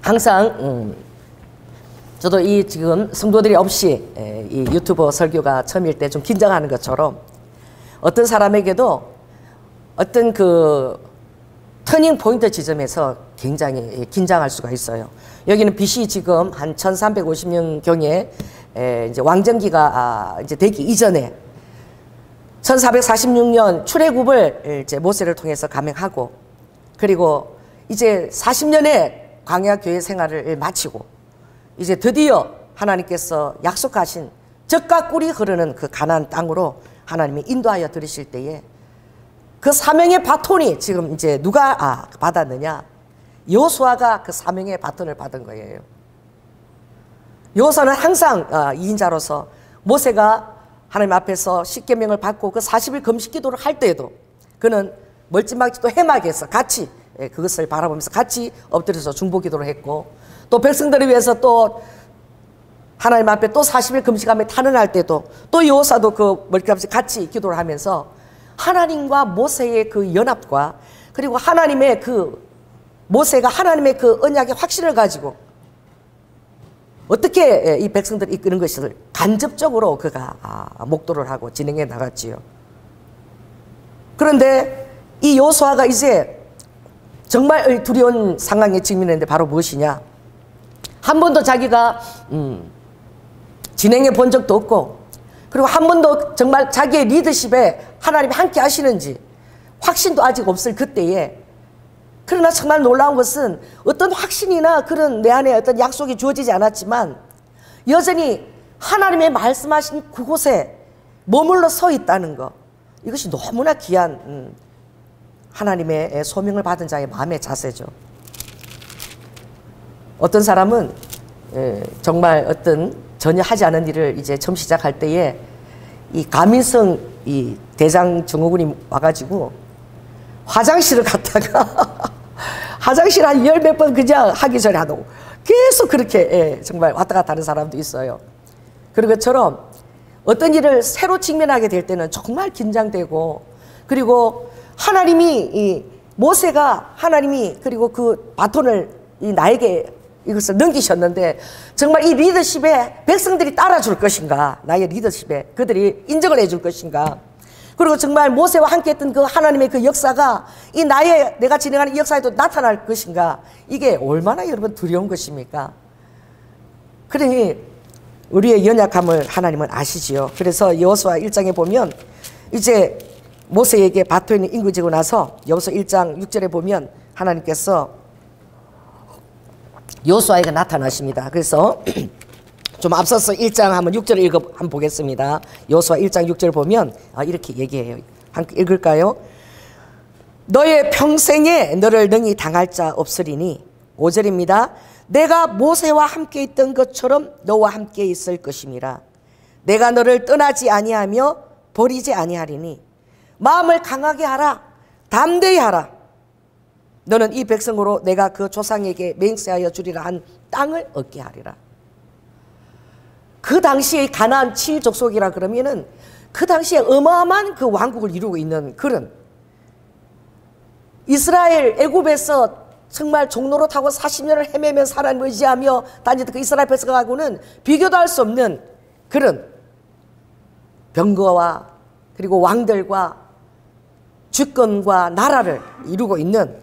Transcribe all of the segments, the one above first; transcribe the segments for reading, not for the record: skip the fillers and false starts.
항상 저도 이 지금 성도들이 없이 이 유튜버 설교가 처음일 때 좀 긴장하는 것처럼 어떤 사람에게도 어떤 그 터닝 포인트 지점에서 굉장히 긴장할 수가 있어요. 여기는 BC 지금 한 1350년경에 이제 왕정기가 이제 되기 이전에 1446년 출애굽을 이제 모세를 통해서 감행하고, 그리고 이제 40년의 광야 교회 생활을 마치고 이제 드디어 하나님께서 약속하신 젖과 꿀이 흐르는 그 가나안 땅으로 하나님이 인도하여 들으실 때에 그 사명의 바톤이 지금 이제 누가 받았느냐? 여호수아가 그 사명의 바톤을 받은 거예요. 여호수아는 항상 2인자로서 모세가 하나님 앞에서 십계명을 받고 그 40일 금식 기도를 할 때에도 그는 멀찌감치 해막에서 같이 그것을 바라보면서 같이 엎드려서 중보 기도를 했고, 또 백성들을 위해서 또 하나님 앞에 또 40일 금식하며 탄원할 때도 또 여호수아도 그 멀찌감치 같이 기도를 하면서 하나님과 모세의 그 연합과, 그리고 하나님의 그 모세가 하나님의 그 언약의 확신을 가지고 어떻게 이 백성들을 이끄는 것을 간접적으로 그가 목도를 하고 진행해 나갔지요. 그런데 이 여호수아가 이제 정말 두려운 상황에 직면했는데 바로 무엇이냐? 한 번도 자기가 진행해 본 적도 없고, 그리고 한 번도 정말 자기의 리더십에 하나님이 함께 하시는지 확신도 아직 없을 그때에, 그러나 정말 놀라운 것은 어떤 확신이나 그런 내 안에 어떤 약속이 주어지지 않았지만 여전히 하나님의 말씀하신 그곳에 머물러 서 있다는 것, 이것이 너무나 귀한 하나님의 소명을 받은 자의 마음의 자세죠. 어떤 사람은 정말 어떤 전혀 하지 않은 일을 이제 처음 시작할 때에 이 가민성 이 대장 증후군이 와가지고 화장실을 갔다가 화장실 한 10몇 번 그냥 하기 전에 하고 계속 그렇게 정말 왔다 갔다 하는 사람도 있어요. 그런 것처럼 어떤 일을 새로 직면하게 될 때는 정말 긴장되고, 그리고 하나님이 이 모세가 하나님이 그리고 그 바톤을 나에게 이것을 넘기셨는데 정말 이 리더십에 백성들이 따라줄 것인가, 나의 리더십에 그들이 인정을 해줄 것인가, 그리고 정말 모세와 함께 했던 그 하나님의 그 역사가 이 내가 진행하는 이 역사에도 나타날 것인가, 이게 얼마나 여러분 두려운 것입니까? 그러니 우리의 연약함을 하나님은 아시지요. 그래서 여호수아 1장에 보면 이제 모세에게 바톤이 인구지고 나서 여호수아 1장 6절에 보면 하나님께서 여호수아에게 나타나십니다. 그래서 좀 앞서서 1장 한번 6절을 한번 보겠습니다. 여호수아 1장 6절 보면 이렇게 얘기해요. 함께 읽을까요? 너의 평생에 너를 능히 당할 자 없으리니, 5절입니다. 내가 모세와 함께 있던 것처럼 너와 함께 있을 것임이라. 내가 너를 떠나지 아니하며 버리지 아니하리니 마음을 강하게 하라, 담대히 하라. 너는 이 백성으로 내가 그 조상에게 맹세하여 주리라 한 땅을 얻게 하리라. 그 당시에 가나안 7족속이라 그러면은 그 당시에 어마어마한 그 왕국을 이루고 있는 그런, 이스라엘 애굽에서 정말 종로로 타고 40년을 헤매면서 하나님을 의지하며 다니던 그 이스라엘 백성하고는 비교도 할 수 없는 그런 병거와 그리고 왕들과 주권과 나라를 이루고 있는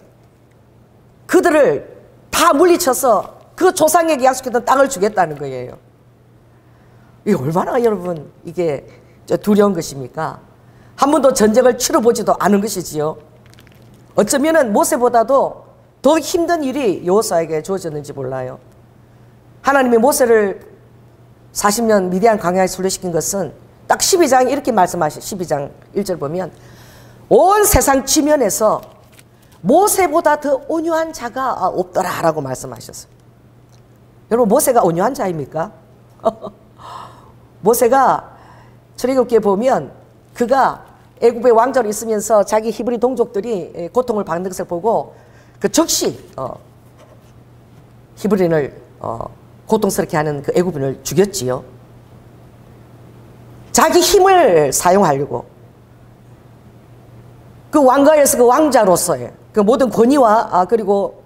그들을 다 물리쳐서 그 조상에게 약속했던 땅을 주겠다는 거예요. 이게 얼마나 여러분 이게 두려운 것입니까? 한 번도 전쟁을 치러보지도 않은 것이지요. 어쩌면은 모세보다도 더 힘든 일이 여호수아에게 주어졌는지 몰라요. 하나님이 모세를 40년 미디안 광야에 순례시킨 것은 딱 12장에 이렇게 말씀하시죠. 12장 1절 보면 온 세상 지면에서 모세보다 더 온유한 자가 없더라 라고 말씀하셨어요. 여러분, 모세가 온유한 자입니까? 모세가 출애굽기에 보면 그가 애굽의 왕자로 있으면서 자기 히브리 동족들이 고통을 받는 것을 보고 그 즉시 히브리인을 고통스럽게 하는 그 애굽인을 죽였지요. 자기 힘을 사용하려고 그 왕가에서 그 왕자로서의 그 모든 권위와 그리고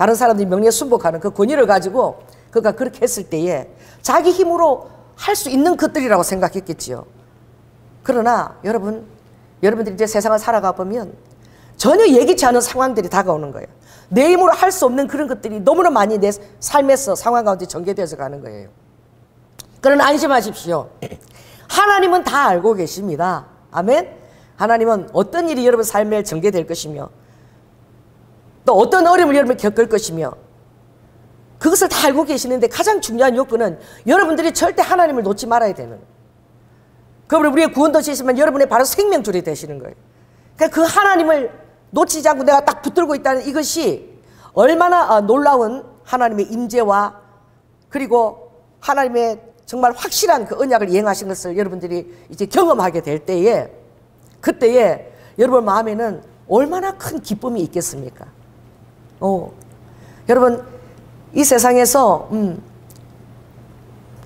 다른 사람들이 명예순복하는 그 권위를 가지고 그가 그렇게 했을 때에 자기 힘으로 할 수 있는 것들이라고 생각했겠지요. 그러나 여러분들이 이제 세상을 살아가 보면 전혀 예기치 않은 상황들이 다가오는 거예요. 내 힘으로 할 수 없는 그런 것들이 너무나 많이 내 삶에서 상황 가운데 전개되어서 가는 거예요. 그러나 안심하십시오. 하나님은 다 알고 계십니다. 아멘. 하나님은 어떤 일이 여러분 삶에 전개될 것이며 또 어떤 어려움을 여러분이 겪을 것이며 그것을 다 알고 계시는데 가장 중요한 요건은 여러분들이 절대 하나님을 놓지 말아야 되는 거예요. 그러면 우리의 구원도 되시지만 여러분의 바로 생명줄이 되시는 거예요. 그러니까 그 하나님을 놓치지 않고 내가 딱 붙들고 있다는 이것이 얼마나 놀라운 하나님의 임재와 그리고 하나님의 정말 확실한 그 언약을 이행하신 것을 여러분들이 이제 경험하게 될 때에 그때에 여러분 마음에는 얼마나 큰 기쁨이 있겠습니까? 여러분 이 세상에서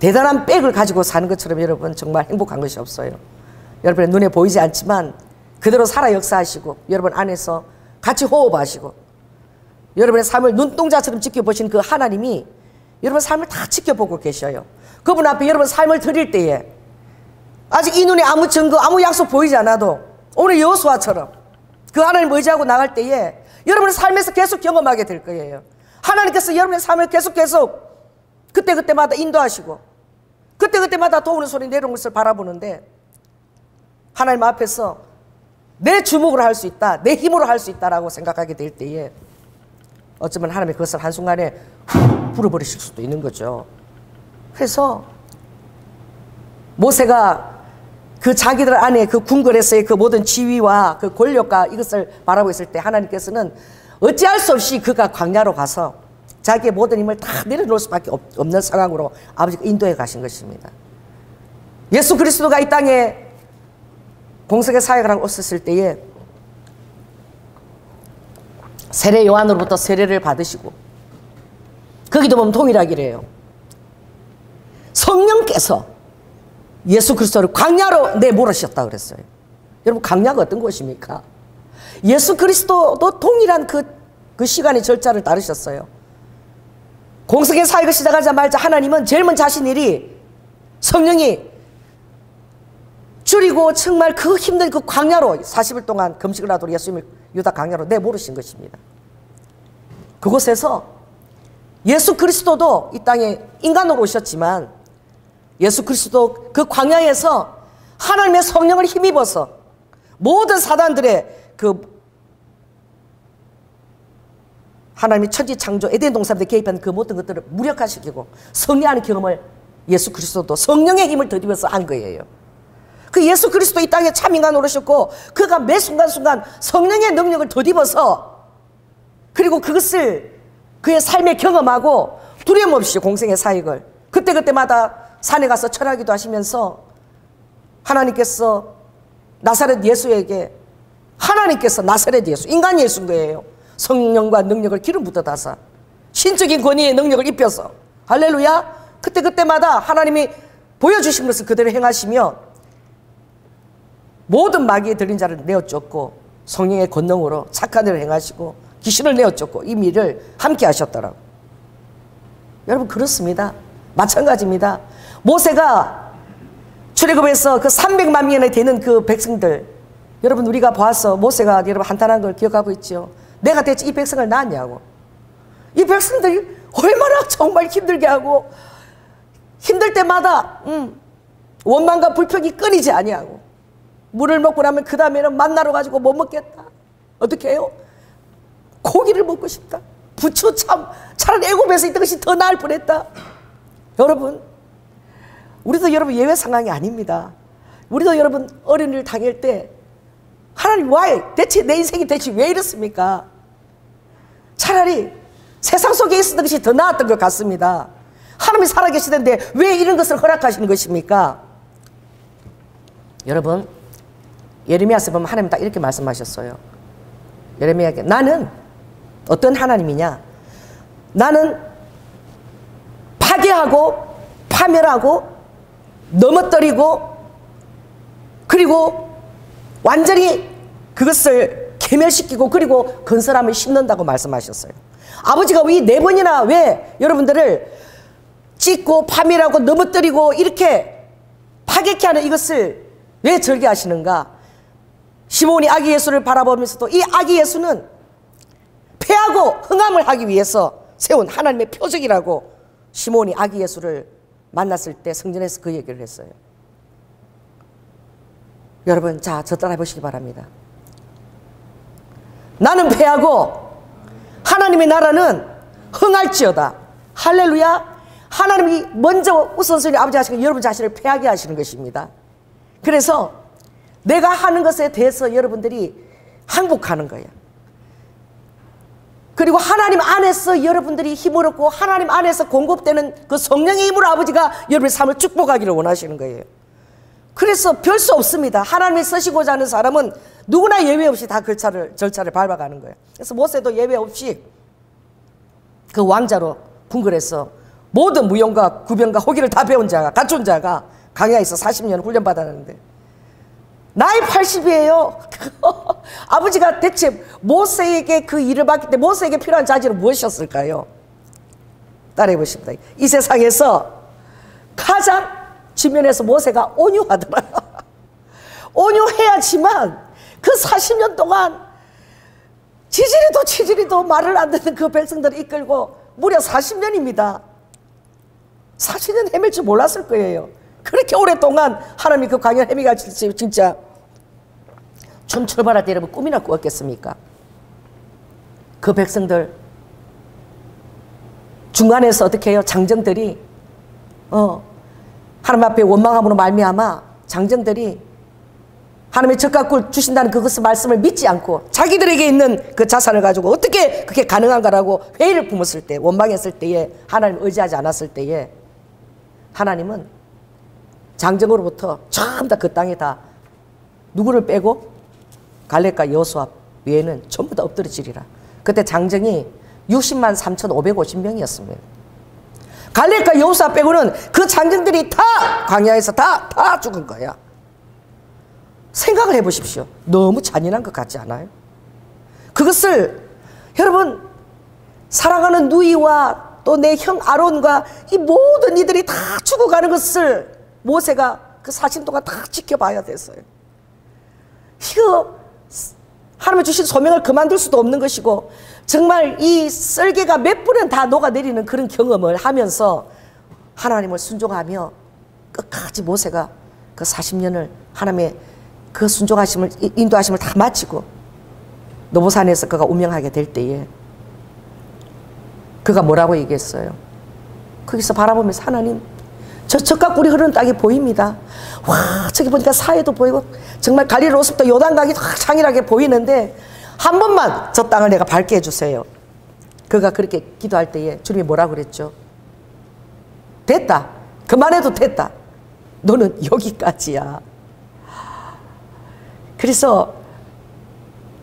대단한 백을 가지고 사는 것처럼 여러분 정말 행복한 것이 없어요. 여러분의 눈에 보이지 않지만 그대로 살아 역사하시고 여러분 안에서 같이 호흡하시고 여러분의 삶을 눈동자처럼 지켜보신 그 하나님이 여러분 삶을 다 지켜보고 계셔요. 그분 앞에 여러분 삶을 드릴 때에 아직 이 눈에 아무 증거 아무 약속 보이지 않아도 오늘 여호수아처럼 그 하나님을 의지하고 나갈 때에 여러분의 삶에서 계속 경험하게 될 거예요. 하나님께서 여러분의 삶을 계속 그때그때마다 인도하시고 그때그때마다 도우는 소리 내려오는 것을 바라보는데 하나님 앞에서 내 주목으로 할 수 있다, 내 힘으로 할 수 있다라고 생각하게 될 때에 어쩌면 하나님이 그것을 한순간에 불어버리실 수도 있는 거죠. 그래서 모세가 그 자기들 안에 그 궁궐에서의 그 모든 지위와 그 권력과 이것을 바라고 있을 때 하나님께서는 어찌할 수 없이 그가 광야로 가서 자기의 모든 힘을 다 내려놓을 수밖에 없는 상황으로 아버지가 인도해 가신 것입니다. 예수 그리스도가 이 땅에 공생의 사역을 하고 있었을 때에 세례 요한으로부터 세례를 받으시고 거기도 보면 동일하기래요. 성령께서 예수 그리스도를 광야로 내몰으셨다 그랬어요. 여러분 광야가 어떤 곳입니까? 예수 그리스도도 동일한 그 시간의 절차를 따르셨어요. 공생의 사역을 시작하자마자 하나님은 제일 먼저 하신 일이 성령이 줄이고 정말 그 힘든 그 광야로 40일 동안 금식을 하도록 예수님을 유다 광야로 내몰으신 것입니다. 그곳에서 예수 그리스도도 이 땅에 인간으로 오셨지만 예수 그리스도 그 광야에서 하나님의 성령을 힘입어서 모든 사단들의 그 하나님의 천지 창조 에덴 동산에 개입한 그 모든 것들을 무력화시키고 승리하는 경험을 예수 그리스도도 성령의 힘을 더입어서 한 거예요. 그 예수 그리스도 이 땅에 참 인간으로 오셨고 그가 매 순간순간 성령의 능력을 더입어서 그리고 그것을 그의 삶에 경험하고 두려움 없이 공생의 사역을 그때그때마다 산에 가서 철하기도 하시면서 하나님께서 나사렛 예수에게 하나님께서 나사렛 예수 인간 예수인 거예요. 성령과 능력을 기름 붓어 다사 신적인 권위의 능력을 입혀서 할렐루야. 그때그때마다 하나님이 보여주신 것을 그대로 행하시며 모든 마귀에 들린 자를 내어쫓고 성령의 권능으로 착한 일을 행하시고 귀신을 내어쫓고 이 일을 함께 하셨더라고. 여러분 그렇습니다. 마찬가지입니다. 모세가 출애굽에서 그 300만 명이 되는 그 백성들 여러분 우리가 봐서 모세가 여러분 한탄한 걸 기억하고 있죠. 내가 대체 이 백성을 낳았냐고. 이 백성들이 얼마나 정말 힘들게 하고 힘들 때마다 원망과 불평이 끊이지 아니하고 물을 먹고 나면 그 다음에는 만나러 가지고 못 먹겠다. 어떻게 해요? 고기를 먹고 싶다. 부추 차라리 애굽에서 있던 것이 더 나을 뻔했다. 여러분 우리도 여러분 예외 상황이 아닙니다. 우리도 여러분 어려운 일을 당할 때 하나님 why? 대체 내 인생이 대체 왜 이렇습니까? 차라리 세상 속에 있었던 것이 더 나았던 것 같습니다. 하나님이 살아계시던데 왜 이런 것을 허락하시는 것입니까? 여러분 예레미야서 보면 하나님 딱 이렇게 말씀하셨어요. 예레미야에게 나는 어떤 하나님이냐? 나는 파괴하고 파멸하고 넘어뜨리고 그리고 완전히 그것을 괴멸시키고 그리고 건설함을 심는다고 말씀하셨어요. 아버지가 이 4번이나 왜 여러분들을 찢고 파멸하고 넘어뜨리고 이렇게 파괴케 하는 이것을 왜 절개하시는가? 시몬이 아기 예수를 바라보면서도 이 아기 예수는 패하고 흥함을 하기 위해서 세운 하나님의 표적이라고 시몬이 아기 예수를 만났을 때 성전에서 그 얘기를 했어요. 여러분, 자, 저 따라해 보시기 바랍니다. 나는 패하고 하나님의 나라는 흥할지어다. 할렐루야. 하나님이 먼저 우선순위 아버지 하시고 여러분 자신을 패하게 하시는 것입니다. 그래서 내가 하는 것에 대해서 여러분들이 항복하는 거예요. 그리고 하나님 안에서 여러분들이 힘을 얻고 하나님 안에서 공급되는 그 성령의 힘으로 아버지가 여러분의 삶을 축복하기를 원하시는 거예요. 그래서 별 수 없습니다. 하나님이 쓰시고자 하는 사람은 누구나 예외 없이 다 절차를 밟아가는 거예요. 그래서 모세도 예외 없이 그 왕자로 분걸해서 모든 무용과 구변과 호기를 다 배운 자가, 갖춘 자가 강야에서 40년 훈련받았는데 나이 80이에요. 아버지가 대체 모세에게 그 일을 받기 때문에 모세에게 필요한 자질은 무엇이었을까요? 따라해 보십니다. 이 세상에서 가장 지면에서 모세가 온유하더라요. 온유해야지만 그 40년 동안 지지리도 말을 안 듣는 그 백성들을 이끌고 무려 40년입니다. 40년 헤맬 줄 몰랐을 거예요. 그렇게 오랫동안 하나님이 그 광야를 헤매갈지 진짜 좀 출발할 때 여러분 꿈이나 꾸었겠습니까? 그 백성들 중간에서 어떻게 해요? 장정들이 하나님 앞에 원망함으로 말미암아 장정들이 하나님의 적각을 주신다는 그것의 말씀을 믿지 않고 자기들에게 있는 그 자산을 가지고 어떻게 그게 가능한가라고 회의를 품었을 때, 원망했을 때에, 하나님을 의지하지 않았을 때에 하나님은 장정으로부터 전부 다 그 땅에 다 누구를 빼고 갈렙과 여호수아 외에는 전부 다 엎드러지리라. 그때 장정이 60만 3,550명이었습니다. 갈렙과 여호수아 빼고는 그 장정들이 다 광야에서 다 죽은 거야. 생각을 해보십시오. 너무 잔인한 것 같지 않아요? 그것을 여러분 사랑하는 누이와 또 내 형 아론과 이 모든 이들이 다 죽어가는 것을 모세가 그 40년 동안 다 지켜봐야 됐어요. 이거 하나님이 주신 소명을 그만둘 수도 없는 것이고 정말 이 썰개가 몇 분은 다 녹아내리는 그런 경험을 하면서 하나님을 순종하며 끝까지 모세가 그 40년을 하나님의 그 순종하심을 인도하심을 다 마치고 노보산에서 그가 운명하게 될 때에 그가 뭐라고 얘기했어요? 거기서 바라보면서 하나님 저 적각꿀이 흐르는 땅이 보입니다. 와 저기 보니까 사해도 보이고 정말 갈릴로스부터 요단강이 창일하게 보이는데 한 번만 저 땅을 내가 밟게 해주세요. 그가 그렇게 기도할 때에 주님이 뭐라고 그랬죠? 됐다. 그만해도 됐다. 너는 여기까지야. 그래서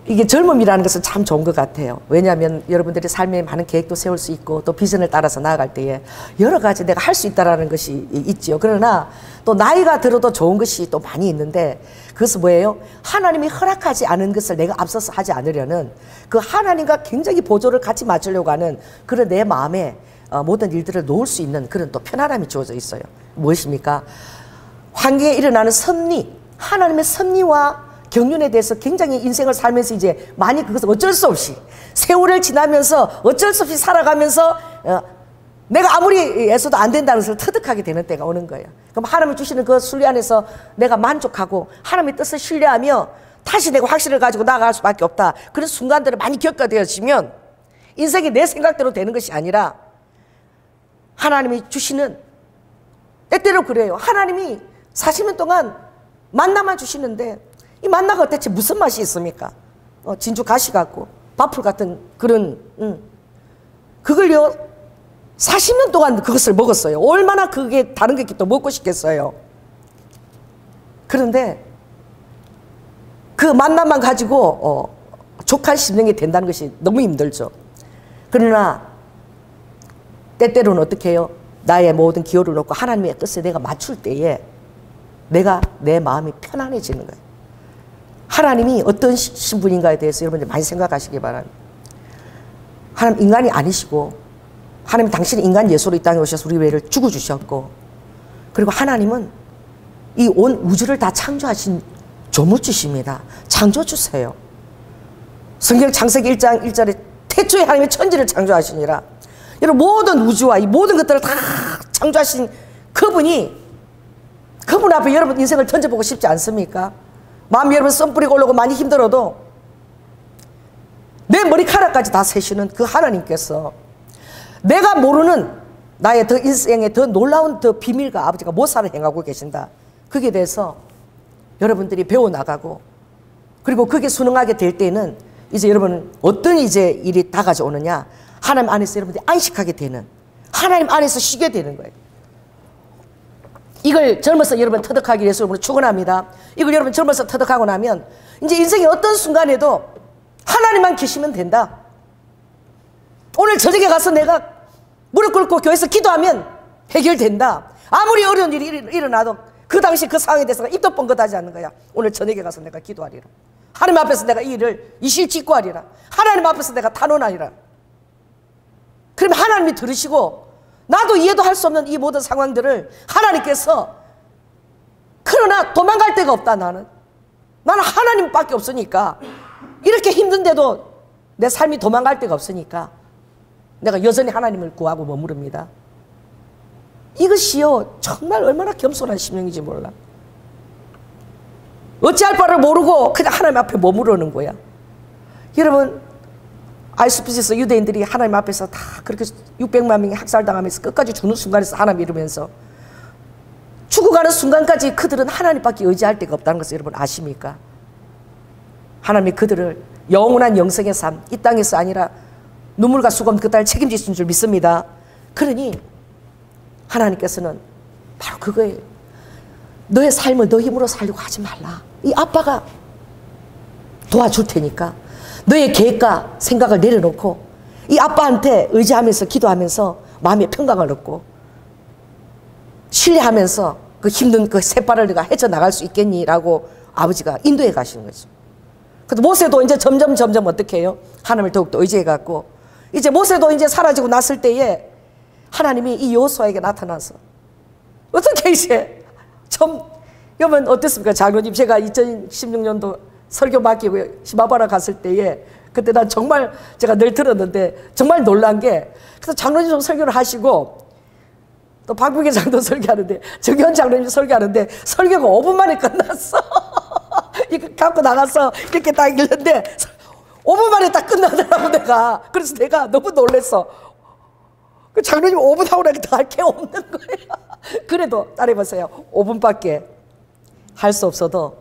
이게 젊음이라는 것은 참 좋은 것 같아요. 왜냐하면 여러분들이 삶에 많은 계획도 세울 수 있고 또 비전을 따라서 나아갈 때에 여러 가지 내가 할 수 있다는 것이 있지요. 그러나 또 나이가 들어도 좋은 것이 또 많이 있는데 그것은 뭐예요? 하나님이 허락하지 않은 것을 내가 앞서서 하지 않으려는 그 하나님과 굉장히 보조를 같이 맞추려고 하는 그런 내 마음에 모든 일들을 놓을 수 있는 그런 또 편안함이 주어져 있어요. 무엇입니까? 환경에 일어나는 섭리, 하나님의 섭리와 경륜에 대해서 굉장히 인생을 살면서 이제 많이 그것을 어쩔 수 없이 세월을 지나면서 어쩔 수 없이 살아가면서 내가 아무리 애써도 안 된다는 것을 터득하게 되는 때가 오는 거예요. 그럼 하나님이 주시는 그 순리 안에서 내가 만족하고 하나님의 뜻을 신뢰하며 다시 내가 확신을 가지고 나아갈 수밖에 없다. 그런 순간들을 많이 겪어되어지면 인생이 내 생각대로 되는 것이 아니라 하나님이 주시는 때때로 그래요. 하나님이 40년 동안 만나만 주시는데 이 만나가 대체 무슨 맛이 있습니까? 진주 가시 같고 밥풀 같은 그런 그걸요 40년 동안 그것을 먹었어요. 얼마나 그게 다른 게 또 먹고 싶겠어요. 그런데 그 만남만 가지고 족한 심령이 된다는 것이 너무 힘들죠. 그러나 때때로는 어떻게 해요? 나의 모든 기호를 놓고 하나님의 뜻에 내가 맞출 때에 내가 내 마음이 편안해지는 거예요. 하나님이 어떤 신분인가에 대해서 여러분들 많이 생각하시기 바랍니다. 하나님 인간이 아니시고 하나님 당신이 인간 예수로 이 땅에 오셔서 우리 죄를 죽어주셨고 그리고 하나님은 이 온 우주를 다 창조하신 조물주십니다. 창조주세요. 성경 창세기 1장 1절에 태초에 하나님의 천지를 창조하시니라. 여러분 모든 우주와 이 모든 것들을 다 창조하신 그분 앞에 여러분 인생을 던져보고 싶지 않습니까? 마음이 여러분 썸 뿌리고 올라오고 많이 힘들어도 내 머리카락까지 다 세시는 그 하나님께서 내가 모르는 나의 더 인생의 더 놀라운 더 비밀과 아버지가 모사를 행하고 계신다. 거기에 대해서 여러분들이 배워나가고 그리고 그게 순응하게 될 때는 이제 여러분 어떤 이제 일이 다가져오느냐 하나님 안에서 여러분들이 안식하게 되는 하나님 안에서 쉬게 되는 거예요. 이걸 젊어서 여러분 터득하기 위해서 여러분 축원합니다. 이걸 여러분 젊어서 터득하고 나면 이제 인생의 어떤 순간에도 하나님만 계시면 된다. 오늘 저녁에 가서 내가 무릎 꿇고 교회에서 기도하면 해결된다. 아무리 어려운 일이 일어나도 그 당시 그 상황에 대해서 입도 뻥긋하지 않는 거야. 오늘 저녁에 가서 내가 기도하리라. 하나님 앞에서 내가 이 일을 이실 짓고 하리라. 하나님 앞에서 내가 탄원하리라. 그러면 하나님이 들으시고 나도 이해도 할 수 없는 이 모든 상황들을 하나님께서 그러나 도망갈 데가 없다. 나는 하나님밖에 없으니까 이렇게 힘든데도 내 삶이 도망갈 데가 없으니까 내가 여전히 하나님을 구하고 머무릅니다. 이것이요 정말 얼마나 겸손한 심령인지 몰라. 어찌할 바를 모르고 그냥 하나님 앞에 머무르는 거야. 여러분 아이스피스에서 유대인들이 하나님 앞에서 다 그렇게 600만 명이 학살당하면서 끝까지 죽는 순간에서 하나님 이루면서 죽어가는 순간까지 그들은 하나님밖에 의지할 데가 없다는 것을 여러분 아십니까? 하나님이 그들을 영원한 영생의 삶, 이 땅에서 아니라 눈물과 수금 그 딸 책임지신 줄 믿습니다. 그러니 하나님께서는 바로 그거예요. 너의 삶을 너 힘으로 살려고 하지 말라. 이 아빠가 도와줄 테니까 너의 계획과 생각을 내려놓고 이 아빠한테 의지하면서 기도하면서 마음의 평강을 얻고 신뢰하면서 그 힘든 그 셋발을 내가 헤쳐나갈 수 있겠니라고 아버지가 인도해 가시는 거죠. 그래서 모세도 이제 점점 어떻게 해요? 하나님을 더욱더 의지해갖고 이제 모세도 이제 사라지고 났을 때에 하나님이 이 여호수아에게 나타나서 어떻게 이제 여러분 어땠습니까? 장로님 제가 2016년도 설교 맡기고 시마바라 갔을 때에 그때 난 정말 제가 늘 들었는데 정말 놀란 게 그래서 장로님 좀 설교를 하시고 또 박부계 장도 설교하는데 정현 장로님 설교하는데 설교가 5분 만에 끝났어. 이거 갖고 나가서 이렇게 딱 읽는데 5분 만에 딱 끝나더라고 내가. 그래서 내가 너무 놀랬어. 그 장로님 5분 하고 나니까 할 게 없는 거예요. 그래도 따라해보세요. 5분밖에 할 수 없어도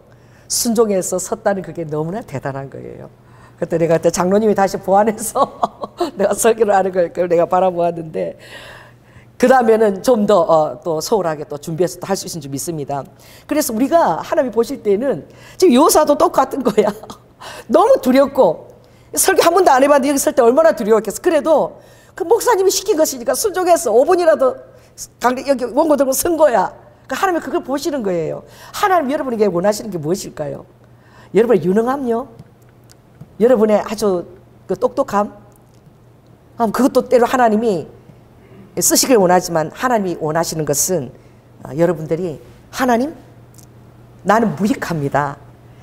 순종해서 섰다는 그게 너무나 대단한 거예요. 그때 내가 장로님이 다시 보완해서 내가 설교를 하는 걸 내가 바라보았는데 그 다음에는 좀 더 또 소홀하게 또 준비해서 또 할 수 있는 줄 믿습니다. 그래서 우리가 하나님이 보실 때는 지금 요사도 똑같은 거야. 너무 두렵고 설교 한 번도 안 해봤는데 여기 설 때 얼마나 두려웠겠어. 그래도 그 목사님이 시킨 것이니까 순종해서 5분이라도 여기 원고 들고 쓴 거야. 그러니까 하나님이 그걸 보시는 거예요. 하나님 여러분에게 원하시는 게 무엇일까요? 여러분의 유능함요? 여러분의 아주 그 똑똑함? 그것도 때로 하나님이 쓰시길 원하지만 하나님이 원하시는 것은 여러분들이 하나님 나는 무익합니다.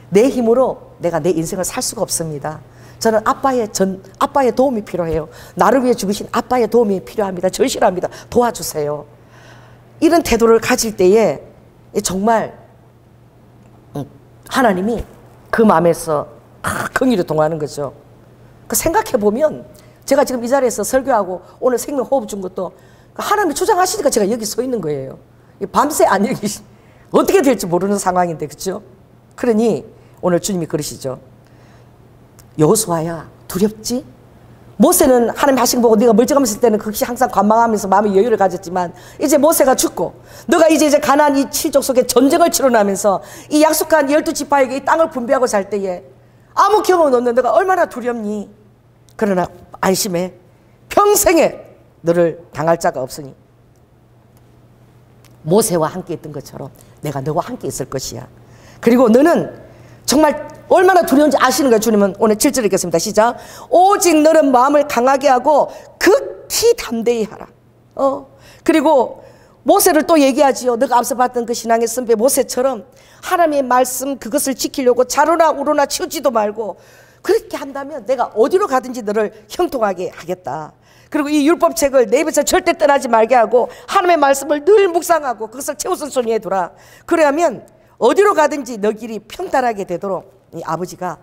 내 힘으로 내가 내 인생을 살 수가 없습니다. 저는 아빠의 도움이 필요해요. 나를 위해 죽으신 아빠의 도움이 필요합니다. 절실합니다. 도와주세요. 이런 태도를 가질 때에 정말 하나님이 그 마음에서 긍휼히 동하는 거죠. 생각해보면 제가 지금 이 자리에서 설교하고 오늘 생명 호흡 준 것도 하나님이 주장하시니까 제가 여기 서 있는 거예요. 밤새 안 여기 어떻게 될지 모르는 상황인데 그렇죠? 그러니 오늘 주님이 그러시죠. 여호수아야 두렵지? 모세는 하나님 하신 거 보고 네가 멀쩡하면서 있을 때는 그것이 항상 관망하면서 마음의 여유를 가졌지만 이제 모세가 죽고 너가 이제 가나안 이 7족 속에 전쟁을 치러나면서 이 약속한 12지파에게 이 땅을 분배하고 살 때에 아무 경험 없는 너가 얼마나 두렵니? 그러나 안심해. 평생에 너를 당할 자가 없으니 모세와 함께 있던 것처럼 내가 너와 함께 있을 것이야. 그리고 너는 정말 얼마나 두려운지 아시는 거예요. 주님은 오늘 7절 읽겠습니다. 시작. 오직 너는 마음을 강하게 하고 극히 담대히 하라. 그리고 모세를 또 얘기하지요. 너가 앞서 봤던 그 신앙의 선배 모세처럼 하나님의 말씀 그것을 지키려고 좌로나 우로나 치우지도 말고 그렇게 한다면 내가 어디로 가든지 너를 형통하게 하겠다. 그리고 이 율법책을 내 입에서 절대 떠나지 말게 하고 하나님의 말씀을 늘 묵상하고 그것을 최우선순위에 두라. 그러면 어디로 가든지 너 길이 평탄하게 되도록 이 아버지가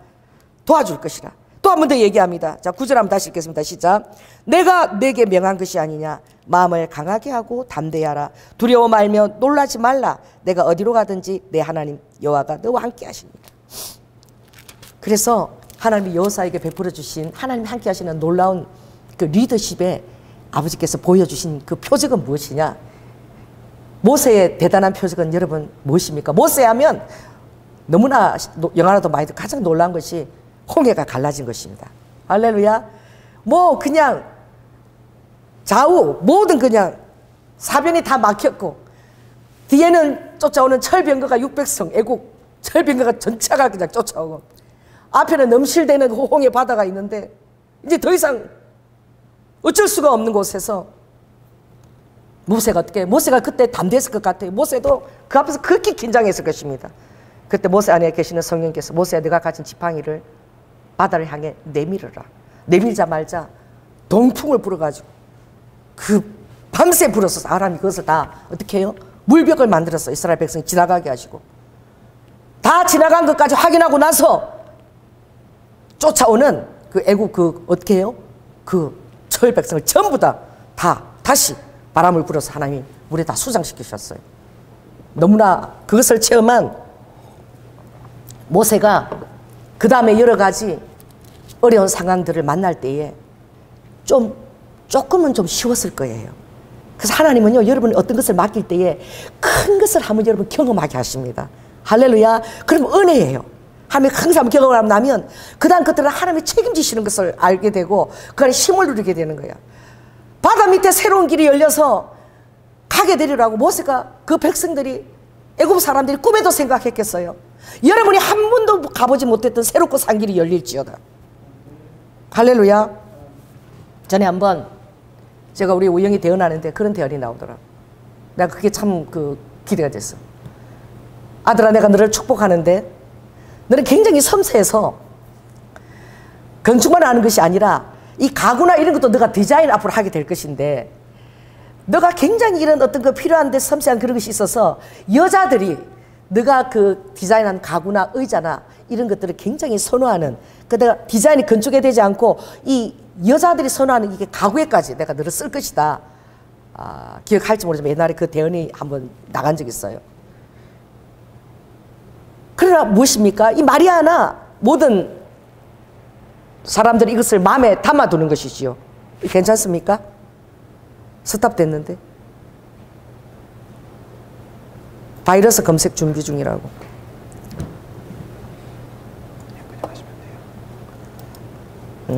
도와줄 것이라. 또 한 번 더 얘기합니다. 자, 9절 한번 다시 읽겠습니다. 시작. 내가 내게 명한 것이 아니냐. 마음을 강하게 하고 담대히 하라. 두려워 말며 놀라지 말라. 내가 어디로 가든지 내 하나님 여호와가 너와 함께 하십니다. 그래서 하나님이 여호사에게 베풀어 주신 하나님이 함께 하시는 놀라운 그 리더십에 아버지께서 보여주신 그 표적은 무엇이냐. 모세의 대단한 표적은 여러분 무엇입니까? 모세 하면 너무나 영화로도 많이 가장 놀라운 것이 홍해가 갈라진 것입니다. 할렐루야. 뭐 그냥 좌우 모든 그냥 사변이 다 막혔고 뒤에는 쫓아오는 철병거가 600성 애국 철병거가 전차가 그냥 쫓아오고 앞에는 넘실대는 홍해 바다가 있는데 이제 더 이상 어쩔 수가 없는 곳에서 모세가 어떻게 모세가 그때 담대했을 것 같아요. 모세도 그 앞에서 그렇게 긴장했을 것입니다. 그때 모세 안에 계시는 성령께서 모세야 네가 가진 지팡이를 바다를 향해 내밀어라. 내밀자마자 동풍을 불어가지고 그 밤새 불어서 사람이 그것을 다 어떻게 해요? 물벽을 만들어서 이스라엘 백성이 지나가게 하시고 다 지나간 것까지 확인하고 나서 쫓아오는 그 애국 그 어떻게 해요? 그 철 백성을 전부 다 다시 바람을 불어서 하나님이 물에 다 수장시키셨어요. 너무나 그것을 체험한 모세가 그 다음에 여러 가지 어려운 상황들을 만날 때에 조금은 좀 쉬웠을 거예요. 그래서 하나님은요, 여러분이 어떤 것을 맡길 때에 큰 것을 한번 여러분 경험하게 하십니다. 할렐루야. 그럼 은혜예요. 하나님이 항상 경험을 나면 그 다음 것들은 하나님이 책임지시는 것을 알게 되고 그 안에 힘을 누리게 되는 거야. 바다 밑에 새로운 길이 열려서 가게 되리라고 모세가 그 백성들이 애굽 사람들이 꿈에도 생각했겠어요. 여러분이 한 번도 가보지 못했던 새롭고 산 길이 열릴지어다. 할렐루야. 전에 한번 제가 우리 우영이 대언하는데 그런 대언이 나오더라. 내가 그게 참 기대가 됐어. 아들아, 내가 너를 축복하는데 너는 굉장히 섬세해서 건축만 하는 것이 아니라 이 가구나 이런 것도 너가 디자인 앞으로 하게 될 것인데 너가 굉장히 이런 어떤 그 필요한데 섬세한 그런 것이 있어서 여자들이 너가 그 디자인한 가구나 의자나 이런 것들을 굉장히 선호하는 내가 디자인이 건축에 되지 않고 이 여자들이 선호하는 이게 가구에까지 내가 너를 쓸 것이다. 기억할지 모르지만 옛날에 그 대언이 한번 나간 적이 있어요. 그러나 무엇입니까? 이 말이 하나 모든 사람들이 이것을 마음에 담아두는 것이지요. 괜찮습니까? 스탑됐는데 바이러스 검색 준비 중이라고.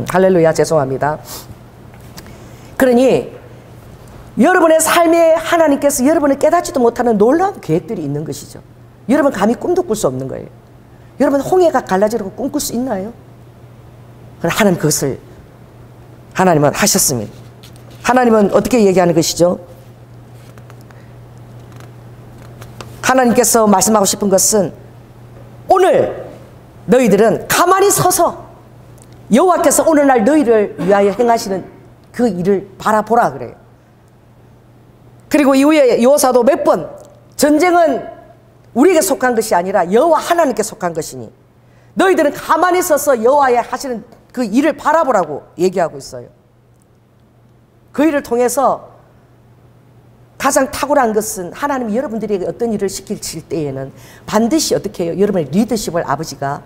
할렐루야. 죄송합니다. 그러니 여러분의 삶에 하나님께서 여러분을 깨닫지도 못하는 놀라운 계획들이 있는 것이죠. 여러분 감히 꿈도 꿀 수 없는 거예요. 여러분 홍해가 갈라지라고 꿈꿀 수 있나요? 하나님 그것을 하나님은 하셨습니다. 하나님은 어떻게 얘기하는 것이죠? 하나님께서 말씀하고 싶은 것은 오늘 너희들은 가만히 서서 여호와께서 오늘날 너희를 위하여 행하시는 그 일을 바라보라 그래요. 그리고 이후에 여호사도 몇 번 전쟁은 우리에게 속한 것이 아니라 여호와 하나님께 속한 것이니 너희들은 가만히 서서 여호와의 하시는 그 일을 바라보라고 얘기하고 있어요. 그 일을 통해서 가장 탁월한 것은 하나님이 여러분들에게 어떤 일을 시킬 때에는 반드시 어떻게 해요? 여러분의 리더십을 아버지가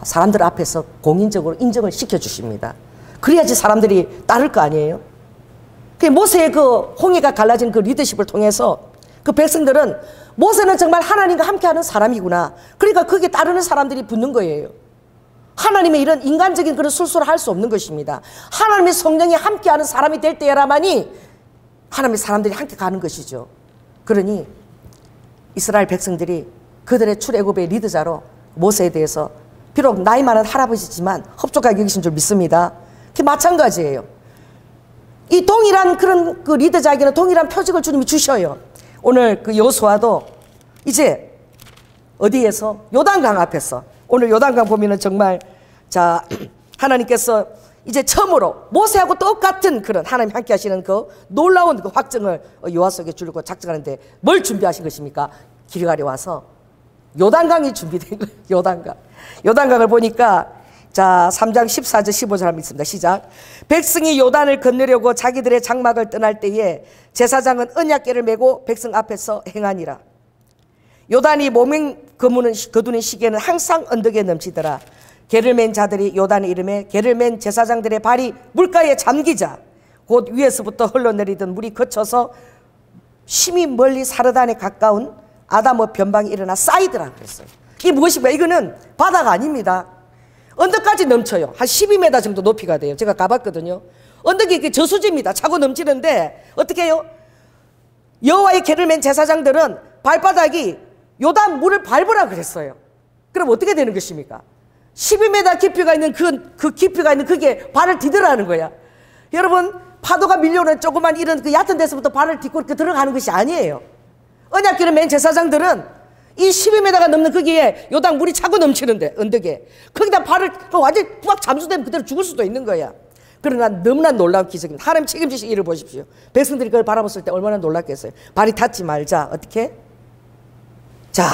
사람들 앞에서 공인적으로 인정을 시켜주십니다. 그래야지 사람들이 따를 거 아니에요? 모세의 그 홍해가 갈라진 그 리더십을 통해서 그 백성들은 모세는 정말 하나님과 함께하는 사람이구나. 그러니까 거기에 따르는 사람들이 붙는 거예요. 하나님의 이런 인간적인 그런 술수를 할 수 없는 것입니다. 하나님의 성령이 함께하는 사람이 될 때야만이 하나님의 사람들이 함께 가는 것이죠. 그러니 이스라엘 백성들이 그들의 출애굽의 리더자로 모세에 대해서 비록 나이 많은 할아버지지만 흡족하게 여기신 줄 믿습니다. 그게 마찬가지예요. 이 동일한 그런 그 리더자에게는 동일한 표적을 주님이 주셔요. 오늘 그 여호수아도 이제 어디에서? 요단강 앞에서. 오늘 요단강 보면은 정말 자 하나님께서 이제 처음으로 모세하고 똑같은 그런 하나님 함께 하시는 그 놀라운 그 확증을 여호수아에게 주려고 작정하는데 뭘 준비하신 것입니까? 길갈에 와서 요단강이 준비된 거예요. 요단강. 요단강을 보니까 자 3장 14절 15절 한번 있습니다. 시작. 백성이 요단을 건너려고 자기들의 장막을 떠날 때에 제사장은 언약궤를 메고 백성 앞에서 행하니라. 요단이 모명 거두는 시기에는 항상 언덕에 넘치더라. 개를 맨 자들이 요단의 이름에 개를 맨 제사장들의 발이 물가에 잠기자 곧 위에서부터 흘러내리던 물이 거쳐서 심히 멀리 사르단에 가까운 아다모 변방에 일어나 쌓이더라 그랬어요. 이게 무엇인가? 이거는 바다가 아닙니다. 언덕까지 넘쳐요. 한 12m 정도 높이가 돼요. 제가 가봤거든요. 언덕이 이렇게 저수지입니다. 차고 넘치는데 어떻게 해요? 여호와의 개를 맨 제사장들은 발바닥이 요단 물을 밟으라 그랬어요. 그럼 어떻게 되는 것입니까? 12m 깊이가 있는 그 깊이가 있는 그게 발을 디디라는 거야. 여러분 파도가 밀려오는 조그만 이런 그 얕은 데서부터 발을 딛고 이렇게 들어가는 것이 아니에요. 언약궤를 맨 제사장들은 이 12m가 넘는 거기에 요단 물이 차고 넘치는데 언덕에 거기다 발을 완전히 꽉 잠수되면 그대로 죽을 수도 있는 거야. 그러나 너무나 놀라운 기적입니다. 하나님 책임지신 일을 보십시오. 백성들이 그걸 바라봤을 때 얼마나 놀랐겠어요. 발이 닿지 말자. 어떻게? 자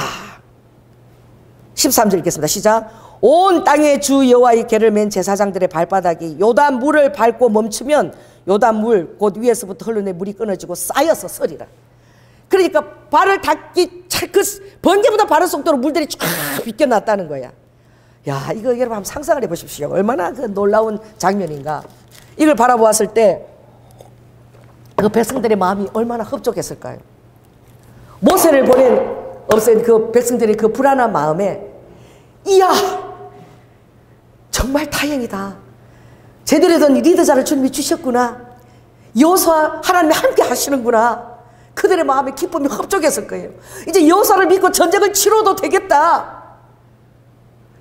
13절 읽겠습니다. 시작. 온 땅의 주 여호와의 개를 맨 제사장들의 발바닥이 요단 물을 밟고 멈추면 요단 물 곧 위에서부터 흘러내 물이 끊어지고 쌓여서 서리라. 그러니까 발을 닿기 그 번개보다 빠른 속도로 물들이 쫙 비껴났다는 거야. 야, 이거 여러분 한번 상상을 해보십시오. 얼마나 그 놀라운 장면인가. 이걸 바라보았을 때 그 백성들의 마음이 얼마나 흡족했을까요? 모세를 보낸 없앤 그 백성들의 그 불안한 마음에 이야 정말 다행이다. 제대로 된 리더자를 주님이 주셨구나. 여호수아 하나님이 함께 하시는구나. 그들의 마음에 기쁨이 흡족했을 거예요. 이제 여호수아를 믿고 전쟁을 치러도 되겠다.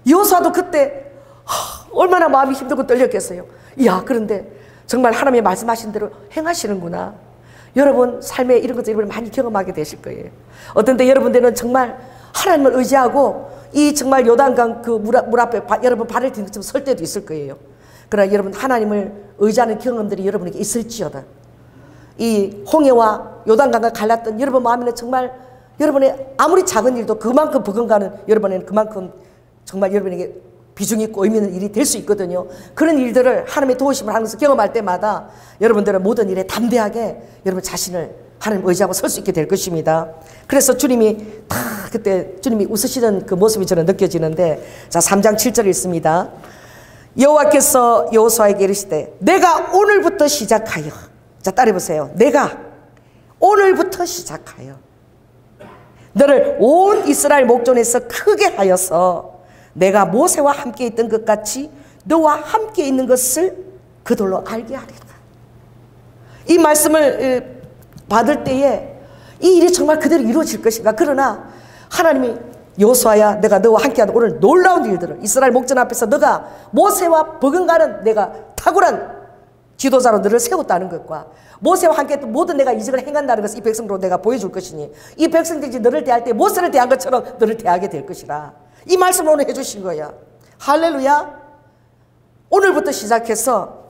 여호수아도 그때 얼마나 마음이 힘들고 떨렸겠어요. 이야 그런데 정말 하나님의 말씀하신 대로 행하시는구나. 여러분 삶에 이런 것들 많이 경험하게 되실 거예요. 어떤 때 여러분들은 정말 하나님을 의지하고 이 정말 요단강 그 물 앞에 여러분 발을 딛는 것처럼 설 때도 있을 거예요. 그러나 여러분 하나님을 의지하는 경험들이 여러분에게 있을지어다. 이 홍해와 요단강을 갈랐던 여러분 마음에는 정말 여러분의 아무리 작은 일도 그만큼 버금가는 여러분에는 그만큼 정말 여러분에게 비중 있고 의미 있는 일이 될 수 있거든요. 그런 일들을 하나님의 도우심을 하면서 경험할 때마다 여러분들은 모든 일에 담대하게 여러분 자신을 하나님 의지하고 설 수 있게 될 것입니다. 그래서 주님이 다 그때 주님이 웃으시는 그 모습이 저는 느껴지는데 자 3장 7절 읽습니다. 여호와께서 여호수아에게 이르시되 내가 오늘부터 시작하여 자 따라해보세요. 내가 오늘부터 시작하여 너를 온 이스라엘 목전에서 크게 하여서 내가 모세와 함께 있던 것 같이 너와 함께 있는 것을 그들로 알게 하리라. 이 말씀을 받을 때에 이 일이 정말 그대로 이루어질 것인가. 그러나 하나님이 여호수아야 내가 너와 함께하는 오늘 놀라운 일들을 이스라엘 목전 앞에서 너가 모세와 버금가는 내가 탁월한 지도자로 너를 세웠다는 것과 모세와 함께 했던 모든 내가 이적을 행한다는 것을 이 백성으로 내가 보여줄 것이니 이 백성들이 너를 대할 때 모세를 대한 것처럼 너를 대하게 될 것이라. 이 말씀을 오늘 해주신 거야. 할렐루야. 오늘부터 시작해서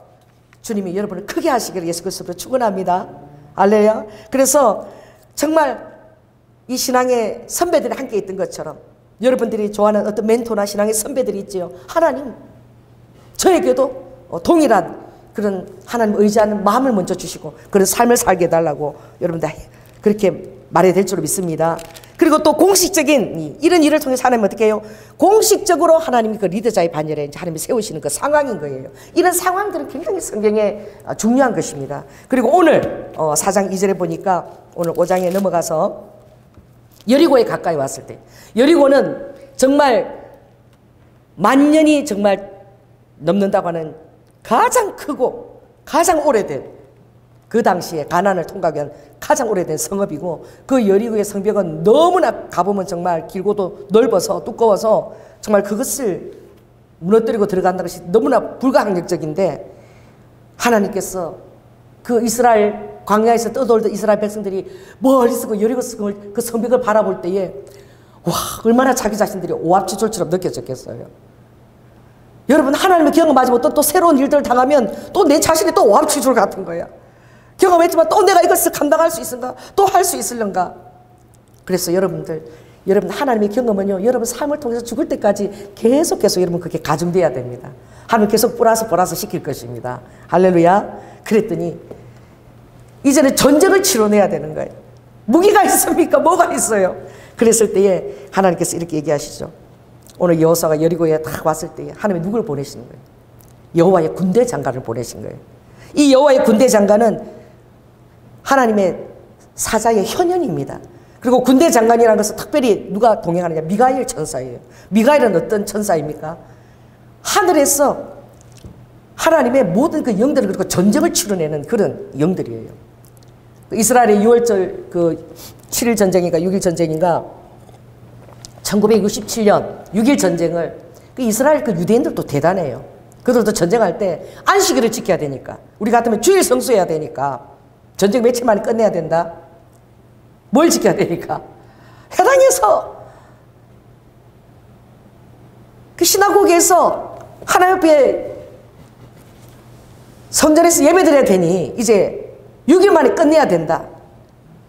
주님이 여러분을 크게 하시기를 예수 그리스도로 축원합니다. 할렐루야. 그래서 정말 이 신앙의 선배들이 함께 있던 것처럼 여러분들이 좋아하는 어떤 멘토나 신앙의 선배들이 있지요. 하나님 저에게도 동일한 그런 하나님 의지하는 마음을 먼저 주시고 그런 삶을 살게 해달라고 여러분들 그렇게 말해야 될 줄 믿습니다. 그리고 또 공식적인 이런 일을 통해서 하나님 어떻게 해요? 공식적으로 하나님이 그 리더자의 반열에 이제 하나님이 세우시는 그 상황인 거예요. 이런 상황들은 굉장히 성경에 중요한 것입니다. 그리고 오늘 4장 2절에 보니까 오늘 5장에 넘어가서 여리고에 가까이 왔을 때 여리고는 정말 만년이 정말 넘는다고 하는 가장 크고 가장 오래된 그 당시에 가나안을 통과하기 위한 가장 오래된 성읍이고, 그 여리고의 성벽은 너무나 가보면 정말 길고도 넓어서 두꺼워서 정말 그것을 무너뜨리고 들어간다는 것이 너무나 불가항력적인데, 하나님께서 그 이스라엘 광야에서 떠돌던 이스라엘 백성들이 멀리서 그 여리고 성을, 그 성벽을 바라볼 때에 와, 얼마나 자기 자신들이 오합지졸처럼 느껴졌겠어요. 여러분, 하나님의 경험하지 또 새로운 일들을 당하면 또 내 자신이 또 오합지졸 같은 거야. 경험했지만 또 내가 이것을 감당할 수 있을까? 또 할 수 있을런가? 그래서 여러분 하나님의 경험은요, 여러분 삶을 통해서 죽을 때까지 계속 여러분 그게 가중돼야 됩니다. 하나님 계속 보라서 시킬 것입니다. 할렐루야. 그랬더니 이제는 전쟁을 치러내야 되는 거예요. 무기가 있습니까? 뭐가 있어요? 그랬을 때에 하나님께서 이렇게 얘기하시죠. 오늘 여호수아가 여리고에 딱 왔을 때에 하나님이 누구를 보내시는 거예요? 여호와의 군대 장관을 보내신 거예요. 이 여호와의 군대 장관은 하나님의 사자의 현현입니다. 그리고 군대 장관이라는 것은 특별히 누가 동행하느냐? 미가엘 천사예요. 미가엘은 어떤 천사입니까? 하늘에서 하나님의 모든 그 영들을, 그리고 전쟁을 치러내는 그런 영들이에요. 이스라엘의 6월절 그 7일 전쟁인가 6일 전쟁인가 1967년 6일 전쟁을, 그 이스라엘 그 유대인들도 대단해요. 그들도 전쟁할 때 안식일을 지켜야 되니까, 우리 같으면 주일 성수해야 되니까, 전쟁 며칠 만에 끝내야 된다. 뭘 지켜야 되니까? 해당해서 그 시나고그에서 하나님 앞에 성전에서 예배드려야 되니 이제 6일 만에 끝내야 된다.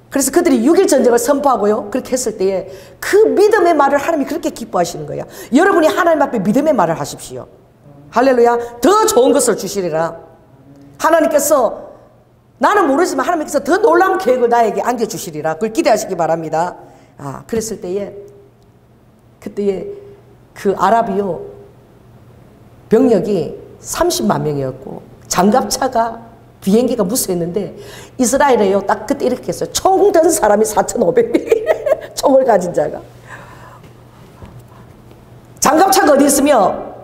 그래서 그들이 6일 전쟁을 선포하고요, 그렇게 했을 때에 그 믿음의 말을 하나님이 그렇게 기뻐하시는 거야. 여러분이 하나님 앞에 믿음의 말을 하십시오. 할렐루야. 더 좋은 것을 주시리라. 하나님께서, 나는 모르지만 하나님께서 더 놀라운 계획을 나에게 안겨주시리라. 그걸 기대하시기 바랍니다. 그랬을 때에, 그때에 그 아랍이요, 병력이 30만 명이었고 장갑차가, 비행기가 무수했는데, 이스라엘에요 딱 그때 이렇게 했어요. 총 든 사람이 4,500명. 총을 가진 자가. 장갑차가 어디 있으며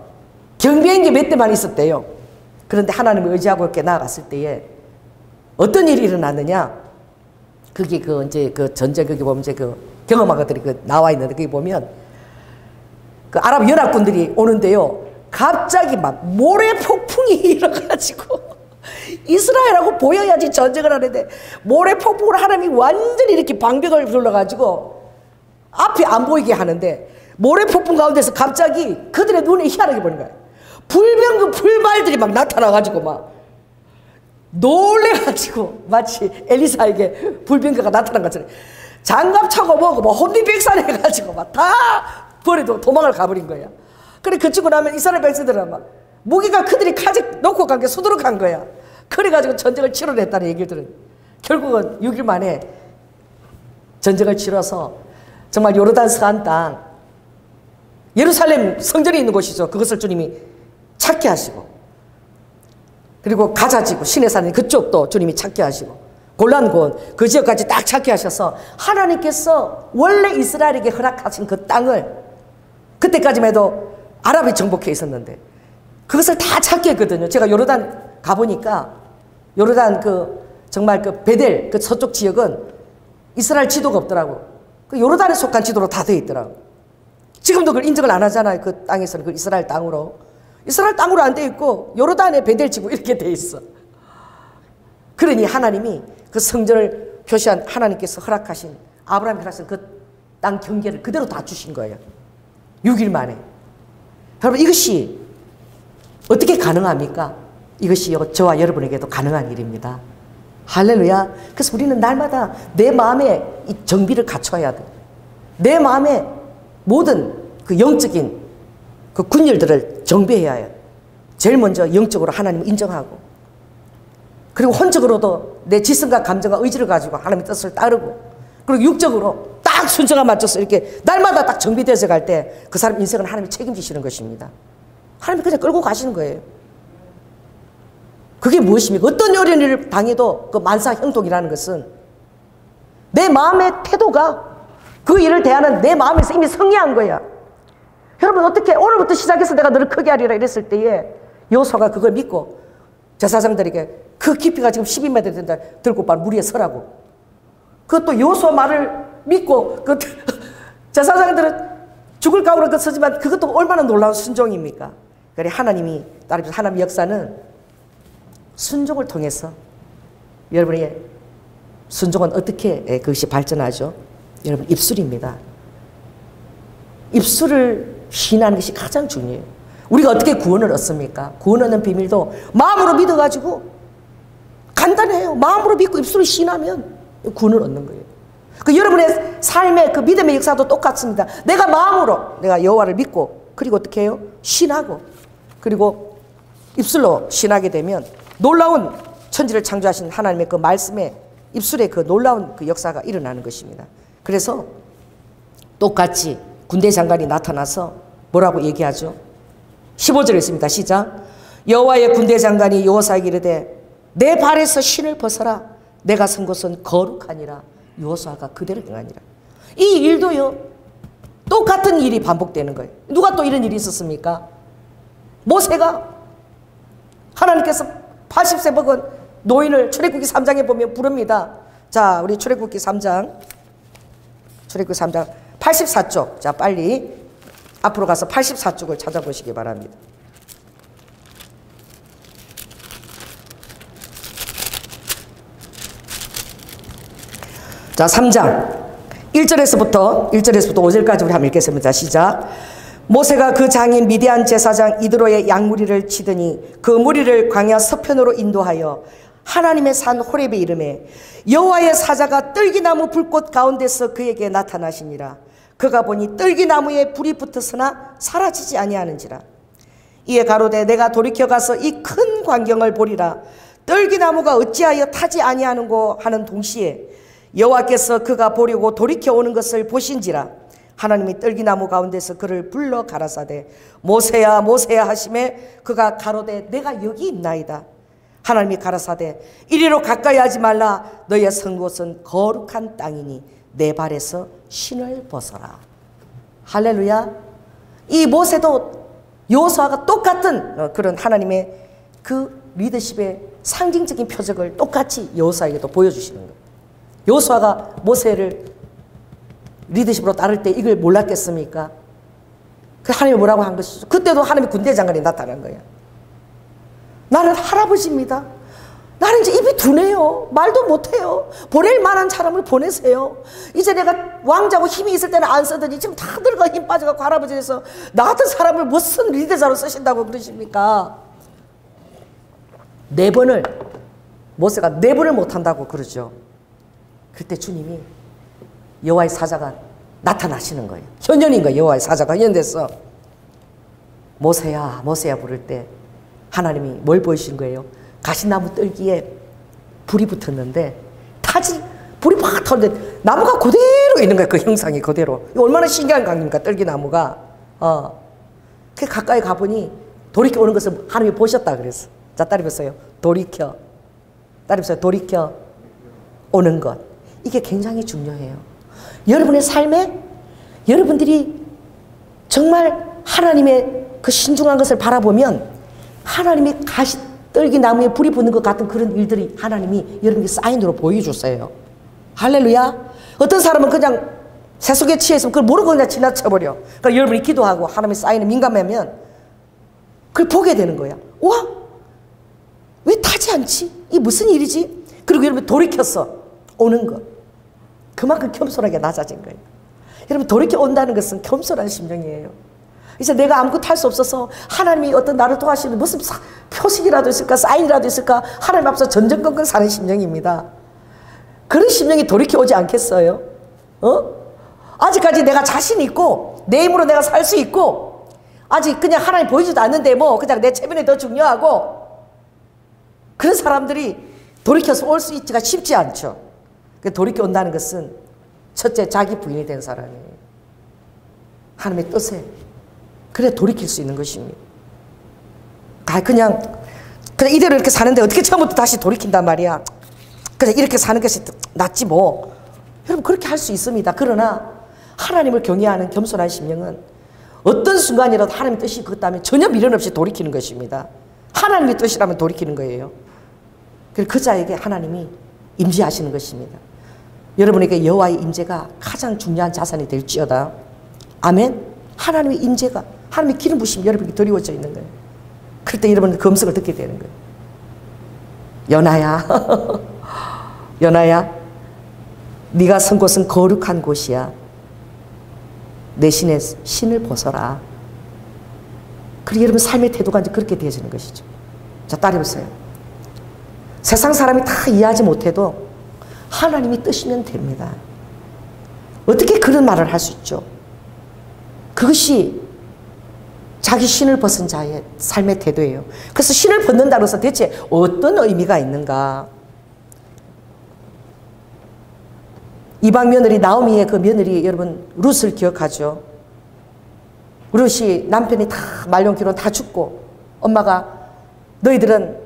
경비행기 몇 대만 있었대요. 그런데 하나님을 의지하고 이렇게 나아갔을 때에 어떤 일이 일어났느냐? 그게 이제 전쟁, 거기 보면 이제 경험하고들이 나와 있는데, 거기 보면 그 아랍 연합군들이 오는데요, 갑자기 막 모래 폭풍이 일어나가지고 이스라엘하고 보여야지 전쟁을 하는데, 모래 폭풍으로 하나님이 완전히 이렇게 방벽을 둘러가지고 앞이 안 보이게 하는데, 모래 폭풍 가운데서 갑자기 그들의 눈에 희한하게 보는 거예요. 불병 불발들이 막 나타나가지고 막 놀래가지고, 마치 엘리사에게 불병거가 나타난 것처럼 장갑 차고 뭐고 뭐 혼비백산해가지고 막 다 버리고 도망을 가버린 거야. 그래, 그치고 나면 이스라엘 백성들은 막 무기가 그들이 칼집 놓고 간 게 수두룩한 거야. 그래가지고 전쟁을 치러냈다는 얘기를 들은. 결국은 6일 만에 전쟁을 치러서 정말 요르단 서안 땅, 예루살렘 성전이 있는 곳이죠. 그것을 주님이 찾게 하시고, 그리고 가자지구 시내산 그쪽도 주님이 찾게 하시고, 골란곤 그 지역까지 딱 찾게 하셔서 하나님께서 원래 이스라엘에게 허락하신 그 땅을, 그때까지만 해도 아랍이 정복해 있었는데 그것을 다 찾게 했거든요. 제가 요르단 가보니까 요르단 정말 베델 그 서쪽 지역은 이스라엘 지도가 없더라고. 그 요르단에 속한 지도로 다 되어 있더라고. 지금도 그걸 인정을 안 하잖아요. 그 땅에서는 그 이스라엘 땅으로 안 돼 있고 요르단의 베델 지구 이렇게 돼 있어. 그러니 하나님이 그 성전을 표시한, 하나님께서 허락하신, 아브라함이 허락하신 그 땅 경계를 그대로 다 주신 거예요. 6일 만에. 여러분, 이것이 어떻게 가능합니까? 이것이 저와 여러분에게도 가능한 일입니다. 할렐루야. 그래서 우리는 날마다 내 마음에 이 정비를 갖춰야 돼. 내 마음에 모든 그 영적인 그 군율들을 정비해야 해요. 제일 먼저 영적으로 하나님을 인정하고, 그리고 혼적으로도 내 지성과 감정과 의지를 가지고 하나님의 뜻을 따르고, 그리고 육적으로 딱 순서가 맞춰서 이렇게 날마다 딱 정비되어서 갈 때 그 사람 인생을 하나님이 책임지시는 것입니다. 하나님이 그냥 끌고 가시는 거예요. 그게 무엇입니까? 어떤 어려운 일을 당해도 그 만사형통이라는 것은 내 마음의 태도가 그 일을 대하는 내 마음에서 이미 성리한 거야. 여러분, 어떻게 오늘부터 시작해서 내가 너를 크게 하리라 이랬을 때에 여호수아가 그걸 믿고 제사장들에게 그 깊이가 지금 12m 된다. 들고 발 물 위에 서라고. 그것도 여호수아 말을 믿고 그 제사장들은 죽을 각오로 그 서지만 그것도 얼마나 놀라운 순종입니까? 그래 하나님이 따르면서 하나님의 역사는 순종을 통해서 여러분의 순종은 어떻게 그것이 발전하죠? 여러분 입술입니다. 입술을 시인하는 것이 가장 중요해요. 우리가 어떻게 구원을 얻습니까? 구원 얻는 비밀도 마음으로 믿어가지고 간단해요. 마음으로 믿고 입술을 시인하면 구원을 얻는 거예요. 그 여러분의 삶의 그 믿음의 역사도 똑같습니다. 내가 마음으로 내가 여호와를 믿고 그리고 어떻게 해요? 신하고 그리고 입술로 신하게 되면 놀라운 천지를 창조하신 하나님의 그 말씀에 입술에 그 놀라운 그 역사가 일어나는 것입니다. 그래서 똑같이 군대 장관이 나타나서 뭐라고 얘기하죠? 15절에 있습니다. 시작. 여호와의 군대 장관이 여호사에게 이르되 내 발에서 신을 벗어라. 내가 선 곳은 거룩하니라. 여호수아가 그대로 행하니라. 이 일도요 똑같은 일이 반복되는 거예요. 누가 또 이런 일이 있었습니까? 모세가 하나님께서 80세 먹은 노인을 출애굽기 3장에 보면 부릅니다. 자, 우리 출애굽기 3장 84쪽. 자, 빨리 앞으로 가서 84쪽을 찾아보시기 바랍니다. 자, 3장 1절에서부터 5절까지 우리 한번 읽겠습니다. 시작. 모세가 그 장인 미디안 제사장 이드로의 양무리를 치더니 그 무리를 광야 서편으로 인도하여 하나님의 산 호렙에 이르매 여호와의 사자가 떨기나무 불꽃 가운데서 그에게 나타나시니라. 그가 보니 떨기나무에 불이 붙었으나 사라지지 아니하는지라. 이에 가로되 내가 돌이켜 가서 이 큰 광경을 보리라. 떨기나무가 어찌하여 타지 아니하는고 하는 동시에 여호와께서 그가 보려고 돌이켜 오는 것을 보신지라. 하나님이 떨기나무 가운데서 그를 불러 가라사대 모세야 모세야 하시매 그가 가로되 내가 여기 있나이다. 하나님이 가라사대 이리로 가까이 하지 말라. 너의 선 곳은 거룩한 땅이니 내 발에서 신을 벗어라. 할렐루야. 이 모세도 여호수아가 똑같은 그런 하나님의 그 리더십의 상징적인 표적을 똑같이 여호수아에게도 보여주시는 거예요. 여호수아가 모세를 리더십으로 따를 때 이걸 몰랐겠습니까? 그 하나님이 뭐라고 한 것이죠. 그때도 하나님의 군대 장관이 나타난 거예요. 나는 할아버지입니다. 나는 이제 입이 둔해요. 말도 못해요. 보낼 만한 사람을 보내세요. 이제 내가 왕자고 힘이 있을 때는 안 쓰더니 지금 다 늙어 힘 빠져갖고 할아버지 돼서 나 같은 사람을 무슨 리더자로 쓰신다고 그러십니까? 4번을 모세가 4번을 못한다고 그러죠. 그때 주님이 여호와의 사자가 나타나시는 거예요. 현현인 거예요. 여호와의 사자가 현현돼서 모세야 모세야 부를 때 하나님이 뭘 보이신 거예요? 가시나무 뜰기에 불이 붙었는데 불이 팍 타는데 나무가 그대로 있는 거예요. 그 형상이 그대로. 이거 얼마나 신기한 광경입니까? 뜰기나무가. 그 가까이 가보니 돌이켜 오는 것을 하나님이 보셨다 그랬어. 자, 따라해보세요. 돌이켜. 따라해보세요. 돌이켜 오는 것. 이게 굉장히 중요해요. 여러분의 삶에 여러분들이 정말 하나님의 그 신중한 것을 바라보면 하나님이 떨기나무에 불이 붙는 것 같은 그런 일들이 하나님이 여러분에게 사인으로 보여주세요. 할렐루야. 어떤 사람은 그냥 세속에 취해서 그걸 모르고 그냥 지나쳐버려. 그러니까 여러분이 기도하고 하나님의 사인에 민감하면 그걸 보게 되는 거야. 와, 왜 타지 않지? 이게 무슨 일이지? 그리고 여러분 돌이켜서 오는 것. 그만큼 겸손하게 낮아진 거예요. 여러분 돌이켜 온다는 것은 겸손한 심정이에요. 이제 내가 아무것도 할 수 없어서 하나님이 어떤 나를 도와주시는 무슨 표식이라도 있을까 사인이라도 있을까 하나님 앞서 전전긍긍 사는 심정입니다. 그런 심정이 돌이켜 오지 않겠어요? 아직까지 내가 자신 있고 내 힘으로 내가 살 수 있고 아직 그냥 하나님 보이지도 않는데 뭐 그냥 내 체면이 더 중요하고 그런 사람들이 돌이켜서 올 수 있지가 쉽지 않죠. 돌이켜 온다는 것은 첫째 자기 부인이 된 사람이에요. 하나님의 뜻에 그래 돌이킬 수 있는 것입니다. 그냥 이대로 이렇게 사는데 어떻게 처음부터 다시 돌이킨단 말이야. 그냥 이렇게 사는 것이 낫지 뭐. 여러분 그렇게 할 수 있습니다. 그러나 하나님을 경외하는 겸손한 심령은 어떤 순간이라도 하나님의 뜻이 그렇다면 전혀 미련 없이 돌이키는 것입니다. 하나님의 뜻이라면 돌이키는 거예요. 그래서 그 자에게 하나님이 임재하시는 것입니다. 여러분에게 여호와의 임재가 가장 중요한 자산이 될지어다. 아멘. 하나님의 임재가, 하나님의 기름 부심이 여러분에게 드리워져 있는 거예요. 그럴 때 여러분은 금성을 듣게 되는 거예요. 연하야, 연하야, 네가 선 곳은 거룩한 곳이야. 내 신의 신을 벗어라. 그리고 여러분 삶의 태도가 이제 그렇게 되어지는 것이죠. 자, 따라해보세요. 세상 사람이 다 이해하지 못해도 하나님이 뜻이면 됩니다. 어떻게 그런 말을 할 수 있죠? 그것이 자기 신을 벗은 자의 삶의 태도예요. 그래서 신을 벗는다고 해서 대체 어떤 의미가 있는가? 이방 며느리 나오미의 그 며느리 여러분 룻을 기억하죠? 룻이 남편이 다 말년기로 다 죽고 엄마가 너희들은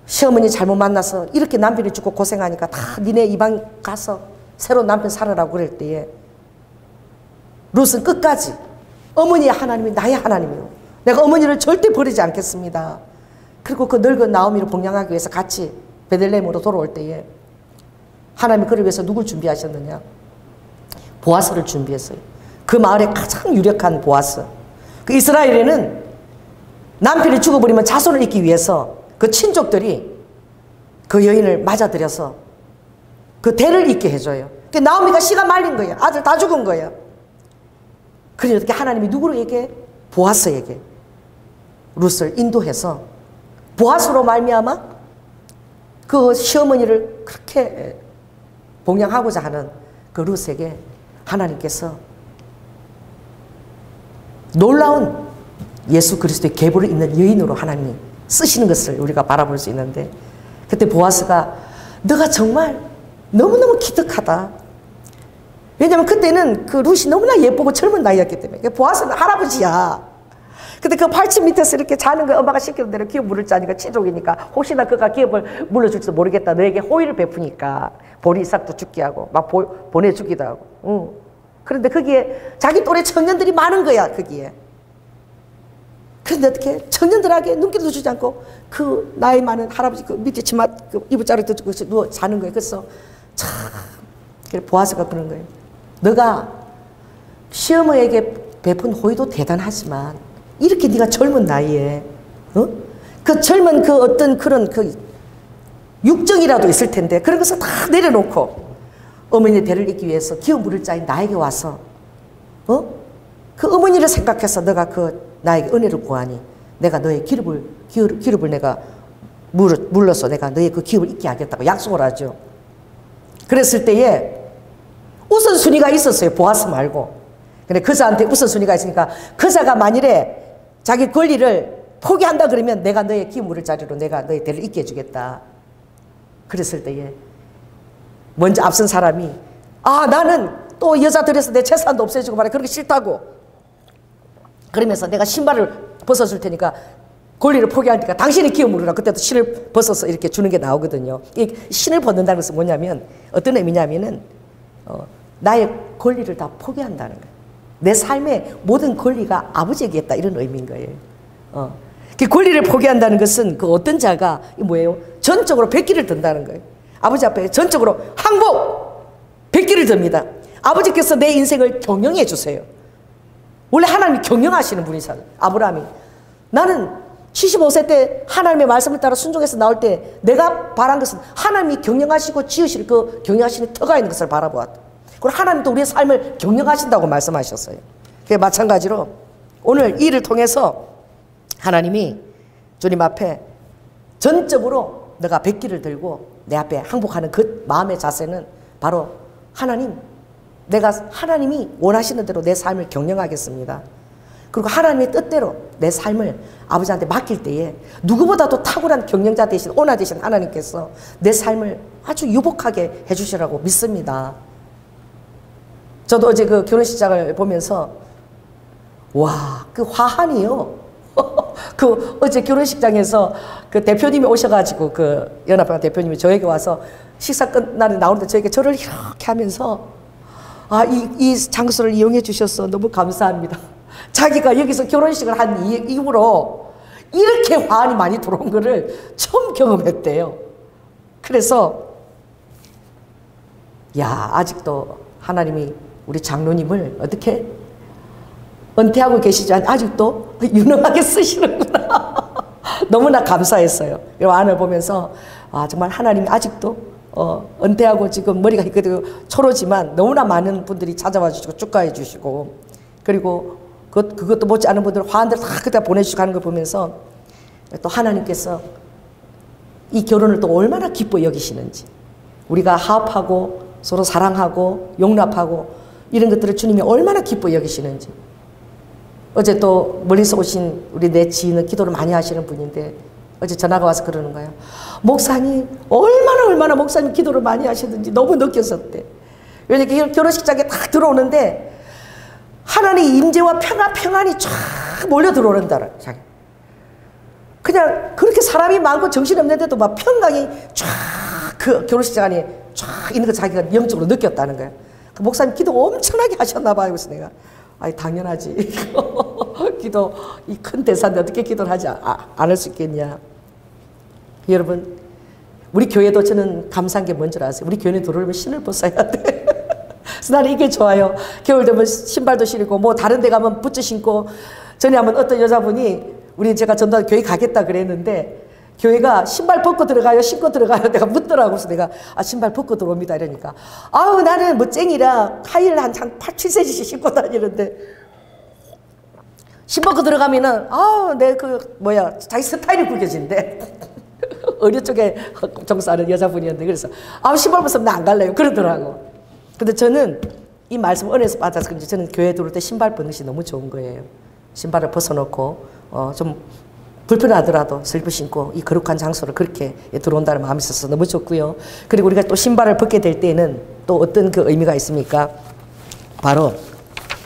시어머니 잘못 만나서 이렇게 남편이 죽고 고생하니까 다 니네 이방 가서 새로운 남편 살아라고 그럴 때에 룻은 끝까지 어머니의 하나님이 나의 하나님이요. 내가 어머니를 절대 버리지 않겠습니다. 그리고 그 늙은 나오미를 봉양하기 위해서 같이 베들레헴으로 돌아올 때에 하나님이 그를 위해서 누굴 준비하셨느냐? 보아스를 준비했어요. 그 마을의 가장 유력한 보아스. 그 이스라엘에는 남편이 죽어버리면 자손을 잇기 위해서 그 친족들이 그 여인을 맞아들여서 그 대를 잇게 해줘요. 그 나오미가 씨가 말린 거예요. 아들 다 죽은 거예요. 그러니 어떻게 하나님이 누구에게? 보아스에게 룻을 인도해서 보아스로 말미암아 그 시어머니를 그렇게 봉양하고자 하는 그 룻에게 하나님께서 놀라운 예수 그리스도의 계보를 잇는 여인으로 하나님이 쓰시는 것을 우리가 바라볼 수 있는데, 그때 보아스가 너가 정말 너무너무 기특하다. 왜냐하면 그때는 그 룻이 너무나 예쁘고 젊은 나이였기 때문에. 보아스는 할아버지야. 근데 그 팔집 밑에서 이렇게 자는 거 엄마가 시키는 대로 기업 물을 짜니까 친족이니까 혹시나 그가 기업을 물러줄지도 모르겠다. 너에게 호의를 베푸니까 보리 이삭도 죽게 하고 막 보내주기도 하고. 그런데 거기에 자기 또래 청년들이 많은 거야. 거기에. 그런데 어떻게 청년들에게 눈길도 주지 않고 그 나이 많은 할아버지 그 밑에 치마 그 이불자루 뜯고 누워 자는 거예요. 그래서 참 보아스가 그런 거예요. 너가 시어머니에게 베푼 호의도 대단하지만 이렇게 네가 젊은 나이에 그 젊은 그 어떤 그런 그 육정이라도 있을 텐데 그런 것을 다 내려놓고 어머니의 대를 잇기 위해서 기업 물을 자인 나에게 와서 그 어머니를 생각해서 너가 그 나에게 은혜를 구하니 내가 너의 기업을 내가 물러서 내가 너의 그 기업을 잊게 하겠다고 약속을 하죠. 그랬을 때에 우선순위가 있었어요. 보아스 말고. 근데 그자한테 우선순위가 있으니까 그자가 만일에 자기 권리를 포기한다 그러면 내가 너의 기업 물을 자리로 내가 너의 대를 잊게 해주겠다. 그랬을 때에 먼저 앞선 사람이 나는 또 여자 들여서 내 재산도 없애주고 말해 그렇게 싫다고 그러면서 내가 신발을 벗어줄 테니까 권리를 포기하니까 당신이 기업 물으라. 그때도 신을 벗어서 이렇게 주는 게 나오거든요. 이 신을 벗는다는 것은 뭐냐면 어떤 의미냐면은 나의 권리를 다 포기한다는 거예요. 내 삶의 모든 권리가 아버지에게 있다 이런 의미인 거예요. 그 권리를 포기한다는 것은 그 어떤 자가 뭐예요? 전적으로 백기를 든다는 거예요. 아버지 앞에 전적으로 항복 백기를 듭니다. 아버지께서 내 인생을 경영해 주세요. 원래 하나님이 경영하시는 분이잖아요. 아브라함이 나는 75세 때 하나님의 말씀을 따라 순종해서 나올 때 내가 바란 것은 하나님이 경영하시고 지으실 그 경영하시는 터가 있는 것을 바라보았다. 그리고 하나님도 우리의 삶을 경영하신다고 말씀하셨어요. 그게 마찬가지로 오늘 이 일을 통해서 하나님이 주님 앞에 전적으로 너가 백기를 들고 내 앞에 항복하는 그 마음의 자세는 바로 하나님, 내가 하나님이 원하시는 대로 내 삶을 경영하겠습니다. 그리고 하나님의 뜻대로 내 삶을 아버지한테 맡길 때에 누구보다도 탁월한 경영자 되신 오나 되신 하나님께서 내 삶을 아주 유복하게 해주시라고 믿습니다. 저도 어제 그 결혼식장을 보면서 와, 그 화환이요. 그 어제 결혼식장에서 그 대표님이 오셔가지고 그 연합회 대표님이 저에게 와서 식사 끝나는 나오는데 저에게 저를 이렇게 하면서 이 장소를 이용해 주셔서 너무 감사합니다. 자기가 여기서 결혼식을 한 이후로 이렇게 화환이 많이 들어온 거를 처음 경험했대요. 그래서 야, 아직도 하나님이 우리 장로님을 어떻게 은퇴하고 계시지 않 아직도 유능하게 쓰시는구나. 너무나 감사했어요. 이 안을 보면서 아, 정말 하나님이 아직도 은퇴하고 지금 머리가 그래도 초로지만 너무나 많은 분들이 찾아와 주시고 축하해 주시고, 그리고 그것도 못지않은 분들 화환들 다 그때 보내주시고 하는 걸 보면서 또 하나님께서 이 결혼을 또 얼마나 기뻐 여기시는지, 우리가 화합하고 서로 사랑하고 용납하고 이런 것들을 주님이 얼마나 기뻐 여기시는지. 어제 또 멀리서 오신 우리 내 지인은 기도를 많이 하시는 분인데 어제 전화가 와서 그러는 거예요. 목사님 얼마나 목사님 기도를 많이 하시는지 너무 느꼈었대. 왜냐면 결혼식장에 딱 들어오는데 하나님의 임재와 평안이 쫙 몰려 들어오는다. 그냥 그렇게 사람이 많고 정신없는데도 막 평강이 쫙 그 결혼식장 안에 쫙 있는 거 자기가 영적으로 느꼈다는 거야. 그 목사님 기도 엄청나게 하셨나 봐요. 그래서 내가 아이 당연하지. 기도 이 큰 대사인데 어떻게 기도를 하지 않을 수 있겠냐. 여러분, 우리 교회도 저는 감사한 게 뭔지 아세요? 우리 교회에 들어오면 신을 벗어야 돼. 그래서 나는 이게 좋아요. 겨울 되면 신발도 신고 뭐 다른 데 가면 부츠 신고. 전에 한번 어떤 여자분이 우리 제가 전도 교회 가겠다 그랬는데 교회가 신발 벗고 들어가요? 신고 들어가요? 내가 묻더라고. 그래서 내가 신발 벗고 들어옵니다 이러니까 아우 나는 뭐 쨍이라 하이힐 한 8, 7cm씩 신고 다니는데 신발 벗고 들어가면은 아우 내 자기 스타일이 구겨진대. 어느 쪽에 종사하는 여자분이었는데 그래서 아우 신발 벗으면 나 안 갈래요 그러더라고. 근데 저는 이 말씀 은혜에서 받아서 그런지 저는 교회 들어올 때 신발 벗는 것이 너무 좋은 거예요. 신발을 벗어놓고 좀 불편하더라도 슬프 신고 이 거룩한 장소를 그렇게 들어온다는 마음이 있어서 너무 좋고요. 그리고 우리가 또 신발을 벗게 될 때는 또 어떤 그 의미가 있습니까? 바로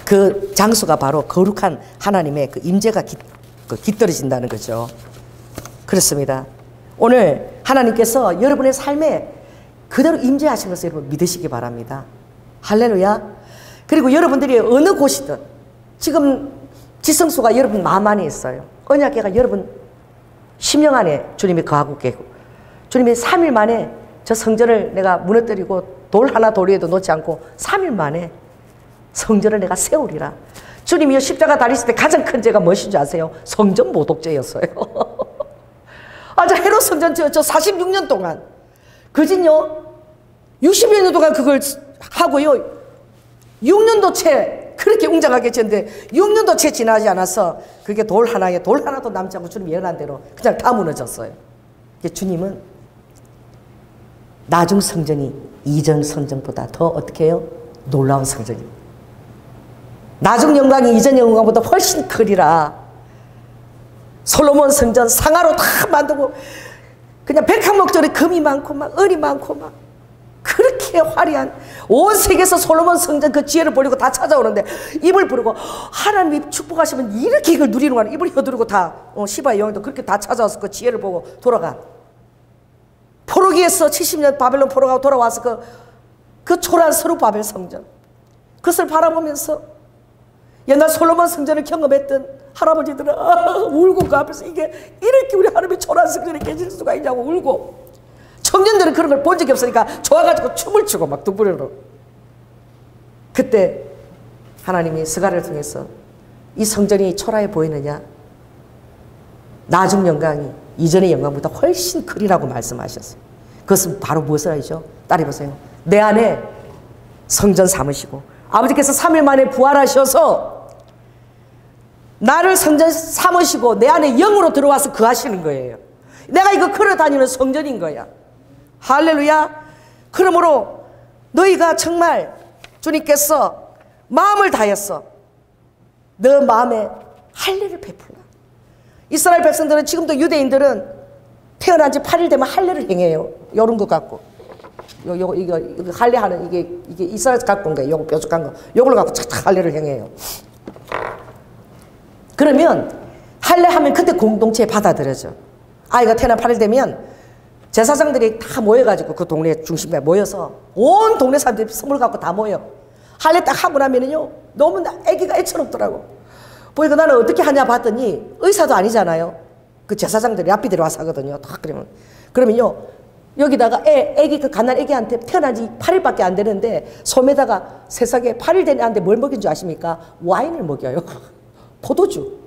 그 장소가 바로 거룩한 하나님의 그 임재가 깃들어진다는 거죠. 그렇습니다. 오늘 하나님께서 여러분의 삶에 그대로 임재하신 것을 여러분 믿으시기 바랍니다. 할렐루야. 그리고 여러분들이 어느 곳이든 지금 지성소가 여러분 마음 안에 있어요. 언약궤가 여러분 심령 안에 주님이 거하고 계고, 주님이 3일 만에 저 성전을 내가 무너뜨리고 돌 하나 돌 위에도 놓지 않고 3일 만에 성전을 내가 세우리라. 주님이 십자가 달리실 때 가장 큰 죄가 무엇인지 아세요? 성전 모독죄였어요. 저 헤롯 성전 저 46년 동안 그진요 60여 년 동안 그걸 하고요 6년도 채 그렇게 웅장하게 지었는데 6년도 채 지나지 않아서 그게 돌 하나도 남지 않고 주님 예언한 대로 그냥 다 무너졌어요. 주님은 나중 성전이 이전 성전보다 더 어떻게 해요? 놀라운 성전입니다. 나중 영광이 이전 영광보다 훨씬 크리라. 솔로몬 성전 상하로 다 만들고 그냥 백합목전에 금이 많고 막 은이 많고 막 그렇게 화려한 온 세계에서 솔로몬 성전 그 지혜를 보려고 다 찾아오는데 입을 부르고 하나님이 축복하시면 이렇게 이걸 누리는 거야. 입을 혀두르고 다 시바의 영혼도 그렇게 다 찾아와서 그 지혜를 보고 돌아가. 포로기에서 70년 바벨론 포로가 돌아와서 그 초라한 서룹바벨 성전 그것을 바라보면서 옛날 솔로몬 성전을 경험했던 할아버지들은 울고 그 앞에서 이게 이렇게 우리 하나님이 초라한 성전에 계실 수가 있냐고 울고, 청년들은 그런 걸 본 적이 없으니까 좋아가지고 춤을 추고 막 둥부려로. 그때 하나님이 스가랴를 통해서 이 성전이 초라해 보이느냐? 나중 영광이 이전의 영광보다 훨씬 크리라고 말씀하셨어요. 그것은 바로 무엇을 하죠? 따라해보세요. 내 안에 성전 삼으시고 아버지께서 3일 만에 부활하셔서 나를 성전 삼으시고 내 안에 영으로 들어와서 거하시는 거예요. 내가 이거 걸어다니는 성전인 거야. 할렐루야. 그러므로 너희가 정말 주님께서 마음을 다해서 너 마음에 할례를 베풀라. 이스라엘 백성들은 지금도 유대인들은 태어난 지 8일 되면 할례를 행해요. 요런 거 갖고 이거 할례하는 이게 이스라엘에서 갖고 온 거예요. 요거 뾰족한 거 요걸 갖고 착착 할례를 행해요. 그러면 할례하면 그때 공동체에 받아들여져. 아이가 태어난 8일 되면 제사장들이 다 모여가지고 그 동네 중심에 모여서 온 동네 사람들이 선물 갖고 다 모여. 할례 딱 하고 나면은요 너무 애기가 애처롭더라고. 보니까 나는 어떻게 하냐 봤더니 의사도 아니잖아요. 그 제사장들이 랍비들이 와서 하거든요. 딱 그러면요. 여기다가 애기 그 갓난 애기한테 태어난 지 8일밖에 안 되는데 섬에다가 세상에 8일 된 애한테 뭘 먹인 줄 아십니까? 와인을 먹여요. 포도주를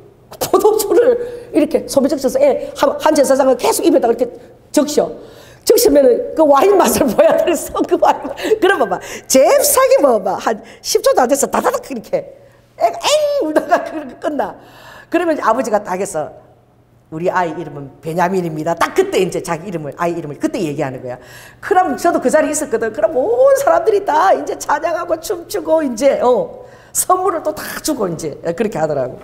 이렇게 섬에 적셔서 한 제사장은 계속 입에다가 이렇게 적시면은 그 와인 맛을 보여드렸어. 그 와인. 그러면 막 잽싸게 한 10초도 안 돼서 다다닥 이렇게 애가 엥 울다가 그렇게 끝나. 그러면 아버지가 딱 해서 우리 아이 이름은 베냐민입니다. 딱 그때 이제 자기 이름을, 아이 이름을 그때 얘기하는 거야. 그럼 저도 그 자리에 있었거든. 그럼 온 사람들이 다 이제 찬양하고 춤추고 이제, 선물을 또 다 주고 이제 그렇게 하더라고.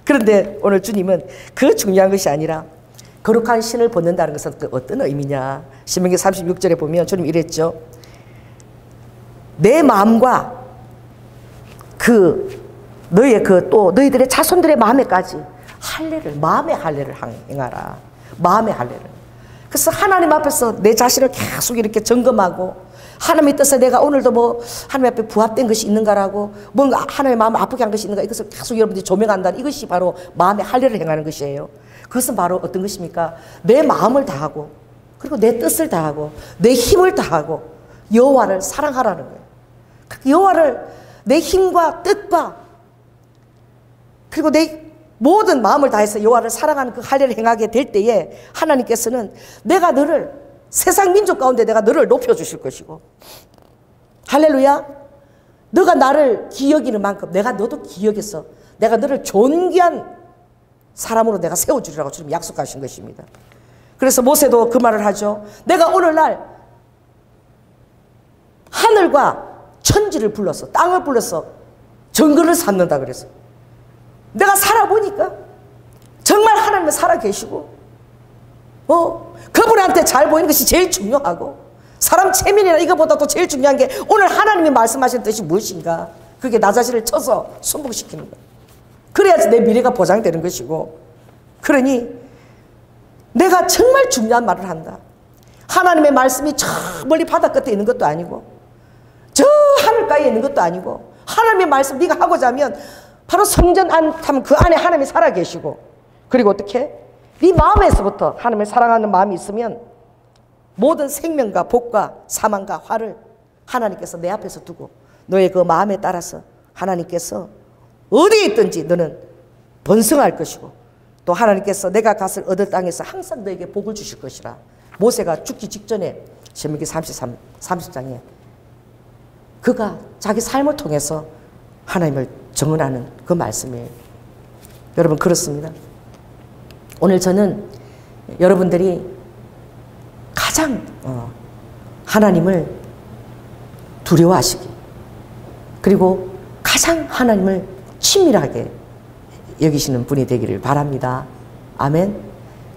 그런데 오늘 주님은 그 중요한 것이 아니라 거룩한 신을 벗는다는 것은 그 어떤 의미냐. 신명기 36절에 보면 주님 이랬죠. 내 마음과 너희들의 자손들의 마음에까지 마음의 할례를 행하라. 마음의 할례를. 그래서 하나님 앞에서 내 자신을 계속 이렇게 점검하고 하나님의 뜻에 내가 오늘도 하나님 앞에 부합된 것이 있는가라고 뭔가 하나님의 마음을 아프게 한 것이 있는가 이것을 계속 여러분들이 조명한다는 이것이 바로 마음의 할례를 행하는 것이에요. 그것은 바로 어떤 것입니까? 내 마음을 다하고 그리고 내 뜻을 다하고 내 힘을 다하고 여호와를 사랑하라는 거예요. 여호와를 내 힘과 뜻과 그리고 내 모든 마음을 다해서 여호와를 사랑하는 그 할례를 행하게 될 때에 하나님께서는 내가 너를 세상 민족 가운데 내가 너를 높여주실 것이고 할렐루야. 너가 나를 기여기는 만큼 내가 너도 기여해서 내가 너를 존귀한 사람으로 내가 세워주리라고 주님 약속하신 것입니다. 그래서 모세도 그 말을 하죠. 내가 오늘날 하늘과 천지를 불러서 땅을 불러서 정글을 삼는다 그래서 내가 살아보니까 정말 하나님은 살아계시고 그분한테 잘 보이는 것이 제일 중요하고 사람 체면이나 이거보다도 제일 중요한 게 오늘 하나님이 말씀하신 뜻이 무엇인가. 그게 나 자신을 쳐서 순복시키는 거야. 그래야지 내 미래가 보장되는 것이고 그러니 내가 정말 중요한 말을 한다. 하나님의 말씀이 저 멀리 바다 끝에 있는 것도 아니고 저 하늘가에 있는 것도 아니고 하나님의 말씀 네가 하고자 하면 바로 성전 안 그 안에 하나님이 살아계시고 그리고 어떻게? 네 마음에서부터 하나님을 사랑하는 마음이 있으면 모든 생명과 복과 사망과 화를 하나님께서 내 앞에서 두고 너의 그 마음에 따라서 하나님께서 어디에 있든지 너는 번성할 것이고 또 하나님께서 내가 갓을 얻을 땅에서 항상 너에게 복을 주실 것이라. 모세가 죽기 직전에 신명기 30장에 그가 자기 삶을 통해서 하나님을 증언하는 그 말씀이에요. 여러분 그렇습니다. 오늘 저는 여러분들이 가장 하나님을 두려워하시기 그리고 가장 하나님을 친밀하게 여기시는 분이 되기를 바랍니다. 아멘.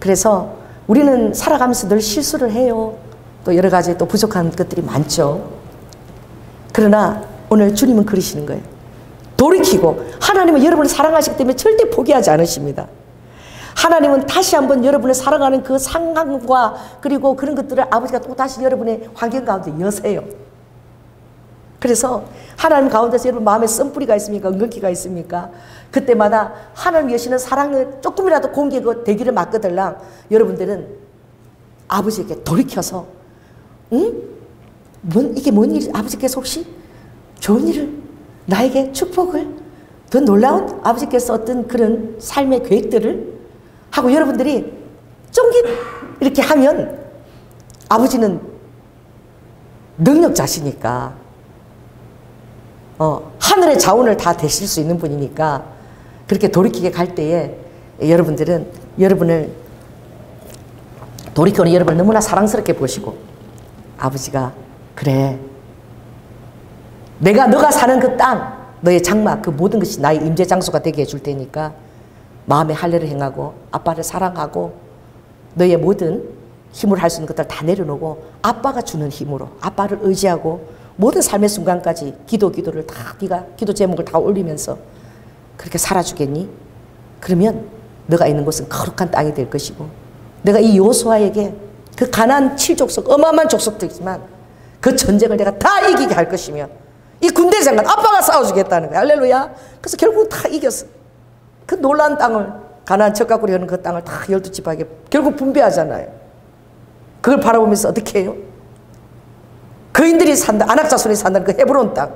그래서 우리는 살아가면서 늘 실수를 해요. 또 여러 가지 또 부족한 것들이 많죠. 그러나 오늘 주님은 그러시는 거예요. 돌이키고 하나님은 여러분을 사랑하시기 때문에 절대 포기하지 않으십니다. 하나님은 다시 한번 여러분을 사랑하는 그 상황과 그리고 그런 것들을 아버지가 또 다시 여러분의 환경 가운데 여세요. 그래서 하나님 가운데서 여러분 마음에 쓴뿌리가 있습니까? 은근기가 있습니까? 그때마다 하나님 여시는 사랑을 조금이라도 공개가 되기를 막거들랑 여러분들은 아버지에게 돌이켜서 이게 뭔 일이 아버지께서 혹시 좋은 일을 나에게 축복을 더 놀라운 아버지께서 어떤 그런 삶의 계획들을 하고 여러분들이 쫑깃 이렇게 하면 아버지는 능력자시니까 하늘의 자원을 다 되실 수 있는 분이니까 그렇게 돌이키게 갈 때에 여러분들은 여러분을 돌이켜는 여러분을 너무나 사랑스럽게 보시고 아버지가 그래 너가 사는 그 땅 너의 장막 그 모든 것이 나의 임재 장소가 되게 해줄 테니까 마음의 할례를 행하고 아빠를 사랑하고 너의 모든 힘을 할 수 있는 것들 다 내려놓고 아빠가 주는 힘으로 아빠를 의지하고 모든 삶의 순간까지 기도를 다 네가 기도 제목을 다 올리면서 그렇게 살아주겠니? 그러면 너가 있는 곳은 거룩한 땅이 될 것이고 내가 이 여호수아에게 그 가나안 7족속 어마어마한 족속들이지만 그 전쟁을 내가 다 이기게 할 것이며 이 군대 장관 아빠가 싸워주겠다는 거야. 할렐루야. 그래서 결국 다 이겼어. 그 놀라운 땅을 가나안 젖가꾸리 하는 그 땅을 다 12지파에게 결국 분배하잖아요. 그걸 바라보면서 어떻게 해요? 거인들이 산다, 아낙 자손이 산다는 그 헤브론 땅,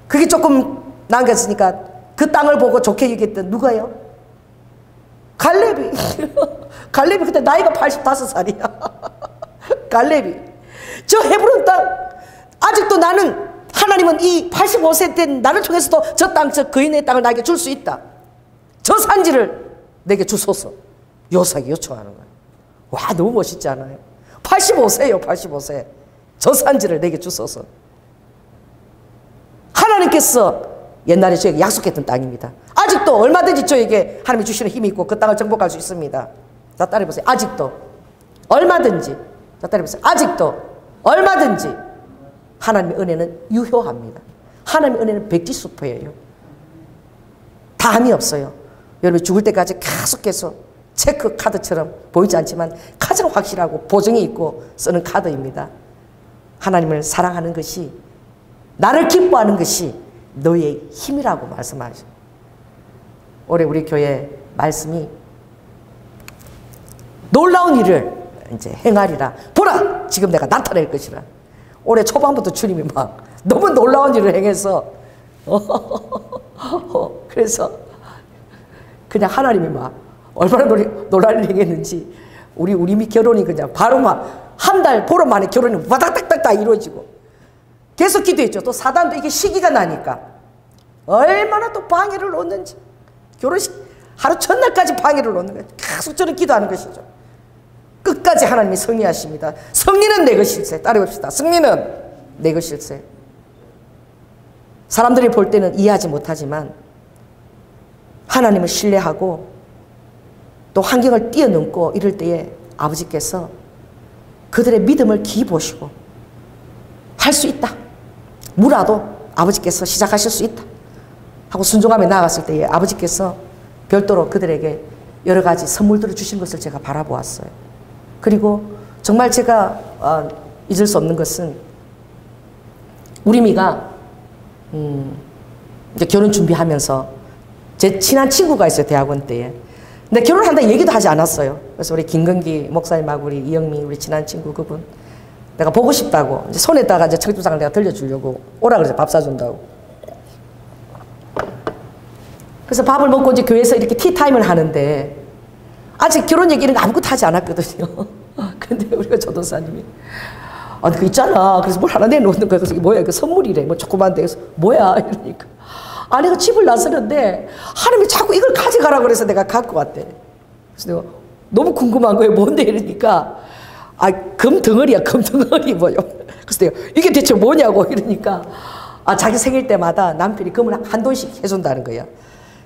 그게 조금 남겼으니까 그 땅을 보고 좋게 여겼던 누가요? 갈렙이. 갈렙이 그때 나이가 85살이야. 갈렙이. 저 헤브론 땅, 아직도 나는, 하나님은 이 85세 때 나를 통해서도 저 땅, 저 거인의 땅을 나에게 줄 수 있다. 저 산지를 내게 주소서. 요사기 요청하는 거예요. 와, 너무 멋있지 않아요? 85세예요, 85세. 저 산지를 내게 주소서. 하나님께서 옛날에 저에게 약속했던 땅입니다. 아직도 얼마든지 저에게 하나님이 주시는 힘이 있고 그 땅을 정복할 수 있습니다. 자, 따라해보세요. 아직도 얼마든지. 자, 따라해보세요. 아직도 얼마든지. 하나님의 은혜는 유효합니다. 하나님의 은혜는 백지수표예요. 다함이 없어요. 여러분 죽을 때까지 계속해서 체크 카드처럼 보이지 않지만 가장 확실하고 보증이 있고 쓰는 카드입니다. 하나님을 사랑하는 것이, 나를 기뻐하는 것이 너의 힘이라고 말씀하죠. 올해 우리 교회 말씀이 놀라운 일을 이제 행하리라. 보라! 지금 내가 나타낼 것이라. 올해 초반부터 주님이 막 너무 놀라운 일을 행해서 그래서 그냥 하나님이 막 얼마나 놀라운 일을 행했는지 우리 결혼이 그냥 바로 막 한 달 보름 만에 결혼이 와닥닥닥 이루어지고 계속 기도했죠. 또 사단도 이게 시기가 나니까 얼마나 또 방해를 놓는지, 결혼식 하루 첫날까지 방해를 놓는 거예요. 계속 저는 기도하는 것이죠. 끝까지 하나님이 승리하십니다. 승리는 내 것일세. 따라해봅시다. 승리는 내 것일세. 사람들이 볼 때는 이해하지 못하지만 하나님을 신뢰하고 또 환경을 뛰어넘고 이럴 때에 아버지께서 그들의 믿음을 기이 보시고 할 수 있다. 무라도 아버지께서 시작하실 수 있다 하고 순종하며 나아갔을 때에 아버지께서 별도로 그들에게 여러 가지 선물들을 주신 것을 제가 바라보았어요. 그리고 정말 제가 잊을 수 없는 것은 우리 미가 이제 결혼 준비하면서 제 친한 친구가 있어요. 대학원 때에. 근데 결혼한다 얘기도 하지 않았어요. 그래서 우리 김건기 목사님하고 우리 이영미 우리 친한 친구 그분 내가 보고 싶다고 이제 손에다가 이제 청주장을 내가 들려주려고 오라 그래서 밥 사준다고. 그래서 밥을 먹고 이제 교회에서 이렇게 티타임을 하는데 아직 결혼 얘기는 아무것도 하지 않았거든요. 근데 우리가 조도사님이 그 있잖아. 그래서 뭘 하나 내놓는 거야. 그래서 이게 뭐야? 그 선물이래. 뭐 조그만데. 그래서 뭐야? 이러니까. 내가 집을 나서는데 하나님이 자꾸 이걸 가져가라고 그래서 내가 갖고 왔대. 그래서 내가 너무 궁금한 거예요. 뭔데? 이러니까 금덩어리야. 금덩어리 뭐요? 그래서 내가 이게 대체 뭐냐고 이러니까 자기 생일 때마다 남편이 금을 한 돈씩 해준다는 거야.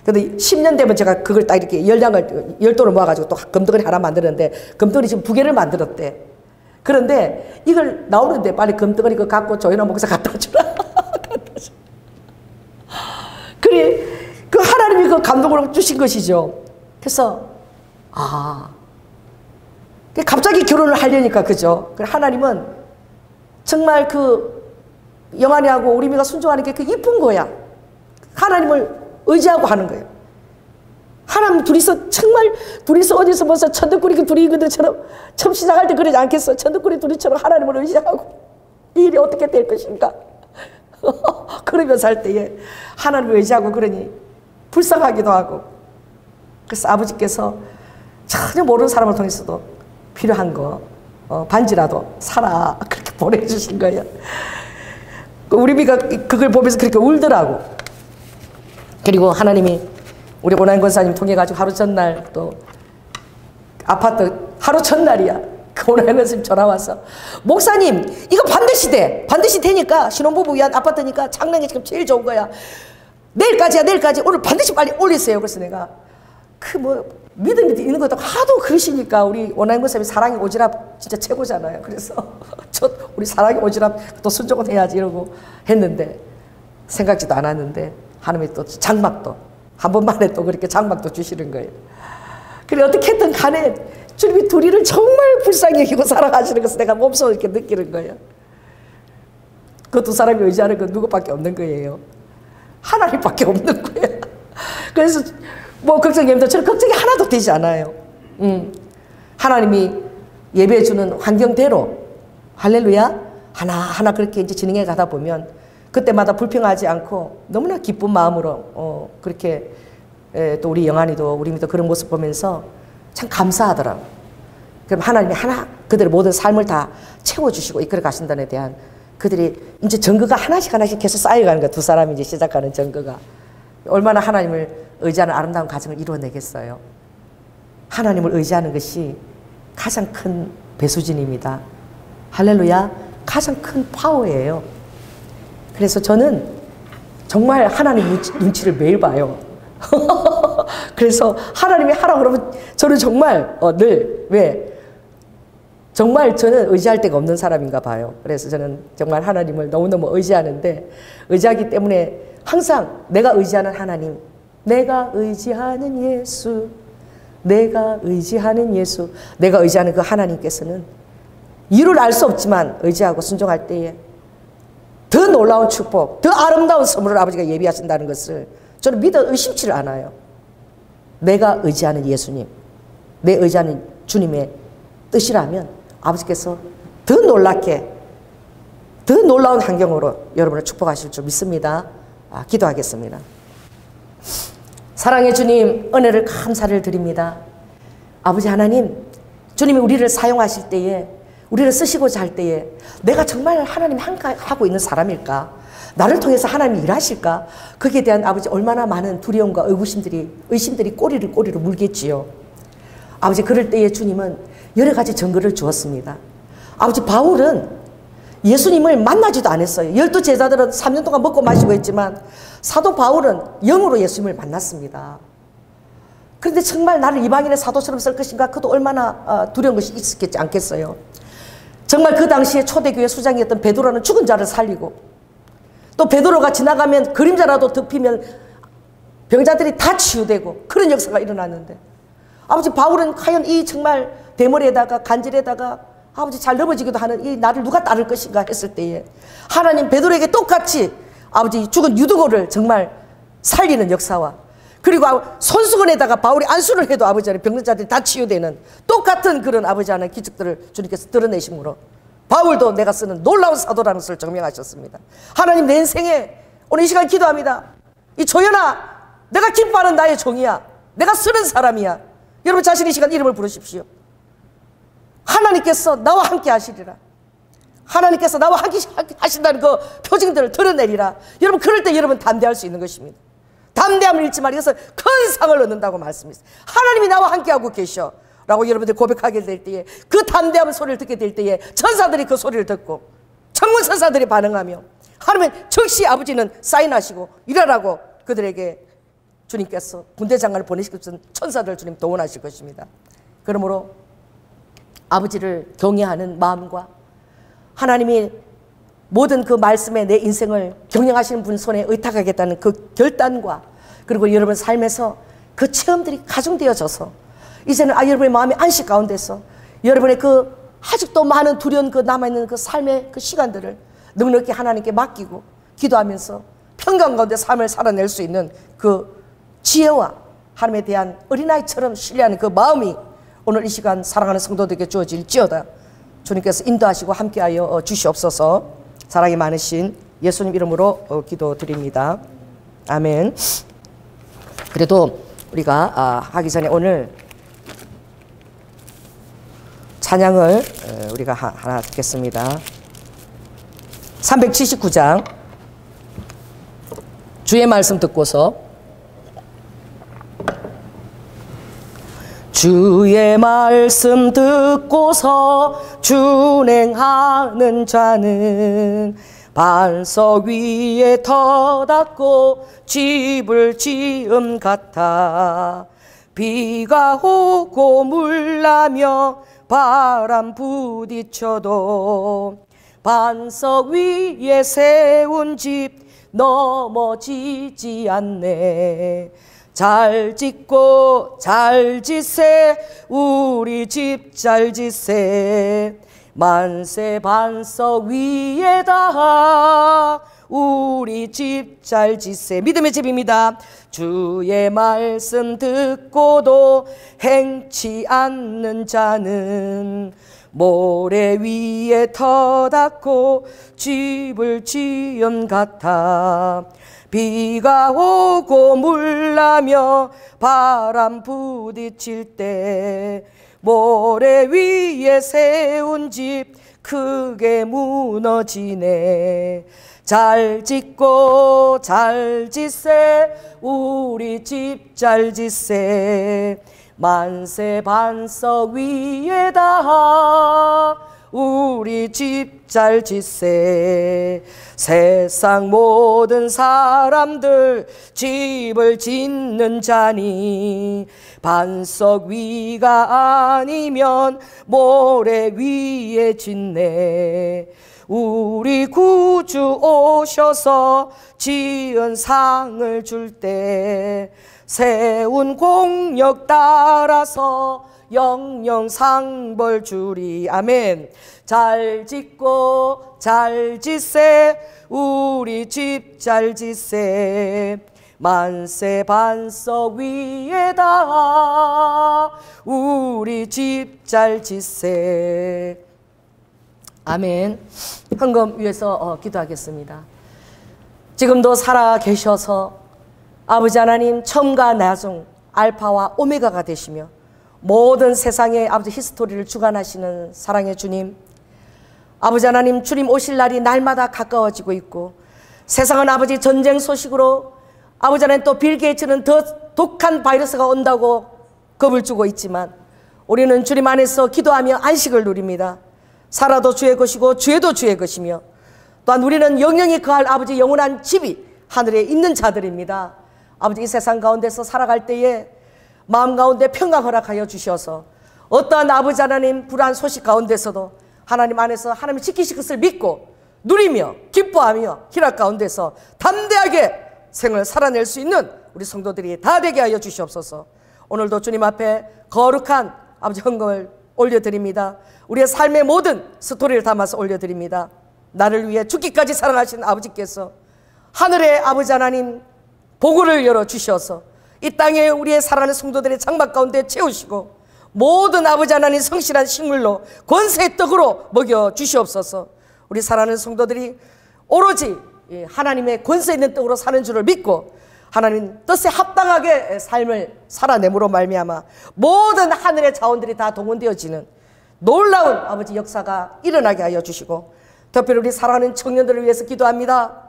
근데 10년 되면 제가 그걸 딱 이렇게 10돌을 모아가지고 또 금덩어리 하나 만드는데 금덩어리 지금 2개를 만들었대. 그런데 이걸 나오는데 빨리 금덩어리 그거 갖고 조연아 목사 갖다 주라. 갖다 줘. 그래, 그 하나님이 그 감동으로 주신 것이죠. 그래서, 갑자기 결혼을 하려니까, 그죠? 하나님은 정말 그 영환이하고 우리미가 순종하는 게 그 이쁜 거야. 하나님을 의지하고 하는 거예요. 하나님 정말 둘이서 어디서 벌써 천덕꾸리 둘이 그들처럼 처음 시작할 때 그러지 않겠어? 천덕꾸리 둘이처럼 하나님을 의지하고 이 일이 어떻게 될 것인가? 그러면서 할 때에 하나님을 의지하고 그러니 불쌍하기도 하고 그래서 아버지께서 전혀 모르는 사람을 통해서도 필요한 거 반지라도 사라 그렇게 보내주신 거예요. 우리 미가 그걸 보면서 그렇게 울더라고. 그리고 하나님이 우리 오나인 권사님 통해가지고 하루 전날 또 아파트 하루 전날이야. 그 오나인 권사님 전화 와서 목사님 이거 반드시 되니까 신혼부부 위한 아파트니까 장난이 지금 제일 좋은 거야. 내일까지야 내일까지 오늘 반드시 빨리 올리세요. 그래서 내가 믿음이 있는 것도 하도 그러시니까 우리 오나인 권사님이 사랑의 오지랖 진짜 최고잖아요. 그래서 우리 사랑의 오지랖 또 순종은 해야지 이러고 했는데 생각지도 않았는데 하나님이 또 장막도 한 번만에 또 그렇게 장막도 주시는 거예요. 그래 어떻게든 간에 주님이 둘이를 정말 불쌍히 여기고 사랑하시는 것을 내가 몸소 이렇게 느끼는 거예요. 그 두 사람이 의지하는 건 누구밖에 없는 거예요. 하나님밖에 없는 거예요. 그래서 뭐 걱정이 없는데 저는 걱정이 하나도 되지 않아요. 하나님이 예배해 주는 환경대로 할렐루야 하나하나 그렇게 이제 진행해 가다 보면 그때마다 불평하지 않고 너무나 기쁜 마음으로 그렇게 또 우리 영환이도 우리도 그런 모습 보면서 참 감사하더라고. 그럼 하나님이 하나 그들의 모든 삶을 다 채워주시고 이끌어 가신다는 데 대한 그들이 이제 증거가 하나씩 계속 쌓여가는 거야. 두 사람이 이제 시작하는 증거가 얼마나 하나님을 의지하는 아름다운 가정을 이루어내겠어요. 하나님을 의지하는 것이 가장 큰 배수진입니다. 할렐루야, 가장 큰 파워예요. 그래서 저는 정말 하나님 눈치를 매일 봐요. 그래서 하나님이 하라고 그러면 저는 정말 늘 정말 저는 의지할 데가 없는 사람인가 봐요. 그래서 저는 정말 하나님을 너무너무 의지하는데 의지하기 때문에 항상 내가 의지하는 하나님, 내가 의지하는 예수, 내가 의지하는 예수, 내가 의지하는 그 하나님께서는 이유를 알 수 없지만 의지하고 순종할 때에 더 놀라운 축복, 더 아름다운 선물을 아버지가 예비하신다는 것을 저는 믿어 의심치를 않아요. 내가 의지하는 예수님, 내 의지하는 주님의 뜻이라면 아버지께서 더 놀랍게, 더 놀라운 환경으로 여러분을 축복하실 줄 믿습니다. 기도하겠습니다. 사랑의 주님, 은혜를 감사를 드립니다. 아버지 하나님, 주님이 우리를 사용하실 때에, 우리를 쓰시고자 할 때에 내가 정말 하나님 하고 있는 사람일까? 나를 통해서 하나님이 일하실까? 거기에 대한 아버지 얼마나 많은 두려움과 의심들이 꼬리를 물겠지요. 아버지 그럴 때에 주님은 여러 가지 증거를 주었습니다. 아버지 바울은 예수님을 만나지도 않았어요. 12제자들은 3년 동안 먹고 마시고 했지만 사도 바울은 영으로 예수님을 만났습니다. 그런데 정말 나를 이방인의 사도처럼 쓸 것인가? 그것도 얼마나 두려운 것이 있었겠지 않겠어요. 정말 그 당시에 초대교회 수장이었던 베드로는 죽은 자를 살리고 또 베드로가 지나가면 그림자라도 덮이면 병자들이 다 치유되고 그런 역사가 일어났는데 아버지 바울은 과연 이 정말 대머리에다가 간질에다가 아버지 잘 넘어지기도 하는 이 나를 누가 따를 것인가 했을 때에 하나님 베드로에게 똑같이 아버지 죽은 유두고를 정말 살리는 역사와 그리고 손수건에다가 바울이 안수를 해도 아버지 안에 병자들이 다 치유되는 똑같은 그런 아버지 안에 기적들을 주님께서 드러내심으로 바울도 내가 쓰는 놀라운 사도라는 것을 증명하셨습니다. 하나님 내 인생에 오늘 이 시간 기도합니다. 이 조연아 내가 기뻐하는 나의 종이야. 내가 쓰는 사람이야. 여러분 자신 이 시간 이름을 부르십시오. 하나님께서 나와 함께 하시리라. 하나님께서 나와 함께 하신다는 그 표징들을 드러내리라. 여러분 그럴 때 여러분 담대할 수 있는 것입니다. 담대함을 잃지 말고 이것은 큰 상을 얻는다고 말씀했어요. 하나님이 나와 함께하고 계셔 라고 여러분들 고백하게 될 때에 그 담대함의 소리를 듣게 될 때에 천사들이 그 소리를 듣고 천군 천사들이 반응하며 하나님은 즉시 아버지는 사인하시고 일하라고 그들에게 주님께서 군대 장관을 보내시기 전 천사들 주님 동원하실 것입니다. 그러므로 아버지를 경외하는 마음과 하나님이 모든 그 말씀에 내 인생을 경영하시는 분 손에 의탁하겠다는 그 결단과 그리고 여러분 삶에서 그 체험들이 가중되어져서 이제는 여러분의 마음의 안식 가운데서 여러분의 그 아직도 많은 두려운 그 남아있는 그 삶의 그 시간들을 넉넉히 하나님께 맡기고 기도하면서 평강 가운데 삶을 살아낼 수 있는 그 지혜와 하나님에 대한 어린아이처럼 신뢰하는 그 마음이 오늘 이 시간 사랑하는 성도들에게 주어질지어다. 주님께서 인도하시고 함께하여 주시옵소서. 사랑이 많으신 예수님 이름으로 기도드립니다. 아멘. 그래도 우리가 하기 전에 오늘 찬양을 우리가 하나 듣겠습니다. 379장 주의 말씀 듣고서 주의 말씀 듣고서 준행하는 자는 반석 위에 터닫고 집을 지음 같아 비가 오고 물나며 바람 부딪혀도 반석 위에 세운 집 넘어지지 않네. 잘 짓고 잘 짓세 우리 집 잘 짓세 만세 반석 위에다 우리 집 잘 지세. 믿음의 집입니다. 주의 말씀 듣고도 행치 않는 자는 모래 위에 터닫고 집을 지은 같아. 비가 오고 물나며 바람 부딪힐 때 모래 위에 세운 집 크게 무너지네. 잘 짓고 잘 짓세. 우리 집 잘 짓세. 만세 반석 위에다 우리 집 잘 짓세. 세상 모든 사람들 집을 짓는 자니 반석 위가 아니면 모래 위에 짓네. 우리 구주 오셔서 지은 상을 줄 때 세운 공력 따라서 영영 상벌 주리. 아멘. 잘 짓고 잘 짓세. 우리 집 잘 짓세. 만세 반석 위에다 우리 집 잘 짓세. 아멘. 헌금 위해서 기도하겠습니다. 지금도 살아 계셔서 아버지 하나님 처음과 나중 알파와 오메가가 되시며 모든 세상의 아버지 히스토리를 주관하시는 사랑의 주님, 아버지 하나님, 주님 오실 날이 날마다 가까워지고 있고 세상은 아버지 전쟁 소식으로 아버지 하나님 또 빌 게이츠는 더 독한 바이러스가 온다고 겁을 주고 있지만 우리는 주님 안에서 기도하며 안식을 누립니다. 살아도 주의 것이고 주에도 주의 것이며 또한 우리는 영영이 거할 아버지 영원한 집이 하늘에 있는 자들입니다. 아버지 이 세상 가운데서 살아갈 때에 마음 가운데 평강 허락하여 주셔서 어떠한 아버지 하나님 불안 소식 가운데서도 하나님 안에서 하나님 지키실 것을 믿고 누리며 기뻐하며 희락 가운데서 담대하게 생을 살아낼 수 있는 우리 성도들이 다 되게 하여 주시옵소서. 오늘도 주님 앞에 거룩한 아버지 헌금을 올려드립니다. 우리의 삶의 모든 스토리를 담아서 올려드립니다. 나를 위해 죽기까지 사랑하신 아버지께서 하늘의 아버지 하나님 보고를 열어주셔서 이 땅에 우리의 살아가는 성도들의 장막 가운데 채우시고 모든 아버지 하나님 성실한 식물로 권세의 떡으로 먹여주시옵소서. 우리 살아가는 성도들이 오로지 하나님의 권세 있는 떡으로 사는 줄을 믿고 하나님 뜻에 합당하게 삶을 살아내므로 말미암아 모든 하늘의 자원들이 다 동원되어지는 놀라운 아버지 역사가 일어나게 하여 주시고 특별히 우리 사랑하는 청년들을 위해서 기도합니다.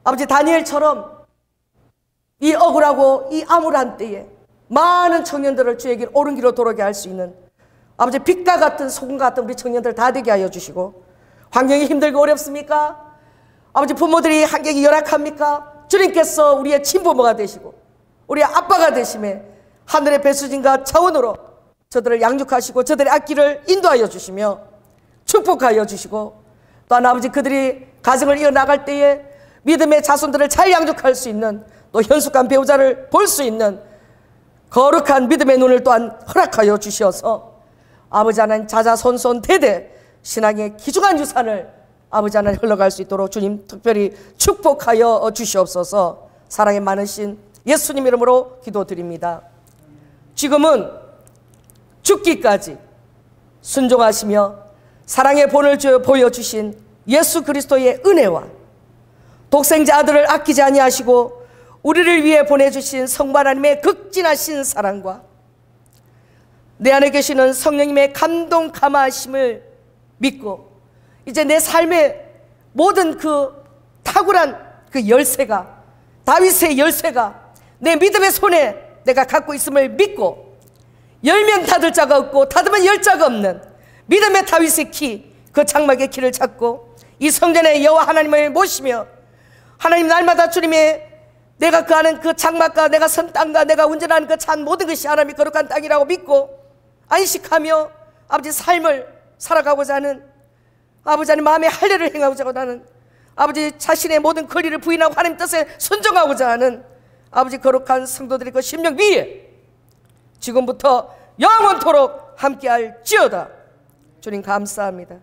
아버지 다니엘처럼 이 억울하고 이 암울한 때에 많은 청년들을 주의 길 옳은 길로 돌아오게 할 수 있는 아버지 빛과 같은 소금 같은 우리 청년들 다 되게 하여 주시고 환경이 힘들고 어렵습니까? 아버지 부모들이 환경이 열악합니까? 주님께서 우리의 친부모가 되시고 우리의 아빠가 되심에 하늘의 배수진과 차원으로 저들을 양육하시고 저들의 앞길을 인도하여 주시며 축복하여 주시고 또한 아버지 그들이 가정을 이어나갈 때에 믿음의 자손들을 잘 양육할 수 있는 또 현숙한 배우자를 볼 수 있는 거룩한 믿음의 눈을 또한 허락하여 주시어서 아버지 하나님 자자손손 대대 신앙의 귀중한 유산을 아버지 하나님 흘러갈 수 있도록 주님 특별히 축복하여 주시옵소서. 사랑이 많으신 예수님 이름으로 기도드립니다. 지금은 죽기까지 순종하시며 사랑의 본을 보여주신 예수 그리스도의 은혜와 독생자 아들을 아끼지 아니하시고 우리를 위해 보내주신 성부 하나님의 극진하신 사랑과 내 안에 계시는 성령님의 감동 감화하심을 믿고 이제 내 삶의 모든 그 탁월한 그 열쇠가 다윗의 열쇠가 내 믿음의 손에 내가 갖고 있음을 믿고 열면 닫을 자가 없고 닫으면 열 자가 없는 믿음의 다윗의 키, 그 장막의 키를 찾고 이 성전의 여호와 하나님을 모시며 하나님 날마다 주님의 내가 거하는 그 장막과 내가 선 땅과 내가 운전하는 그 찬 모든 것이 하나님의 거룩한 땅이라고 믿고 안식하며 아버지 삶을 살아가고자 하는 아버지 하나님 마음의 할례를 행하고자 하는 아버지 자신의 모든 권리를 부인하고 하나님 뜻에 순종하고자 하는 아버지 거룩한 성도들의 그 심령 위에 지금부터 영원토록 함께할지어다. 주님 감사합니다.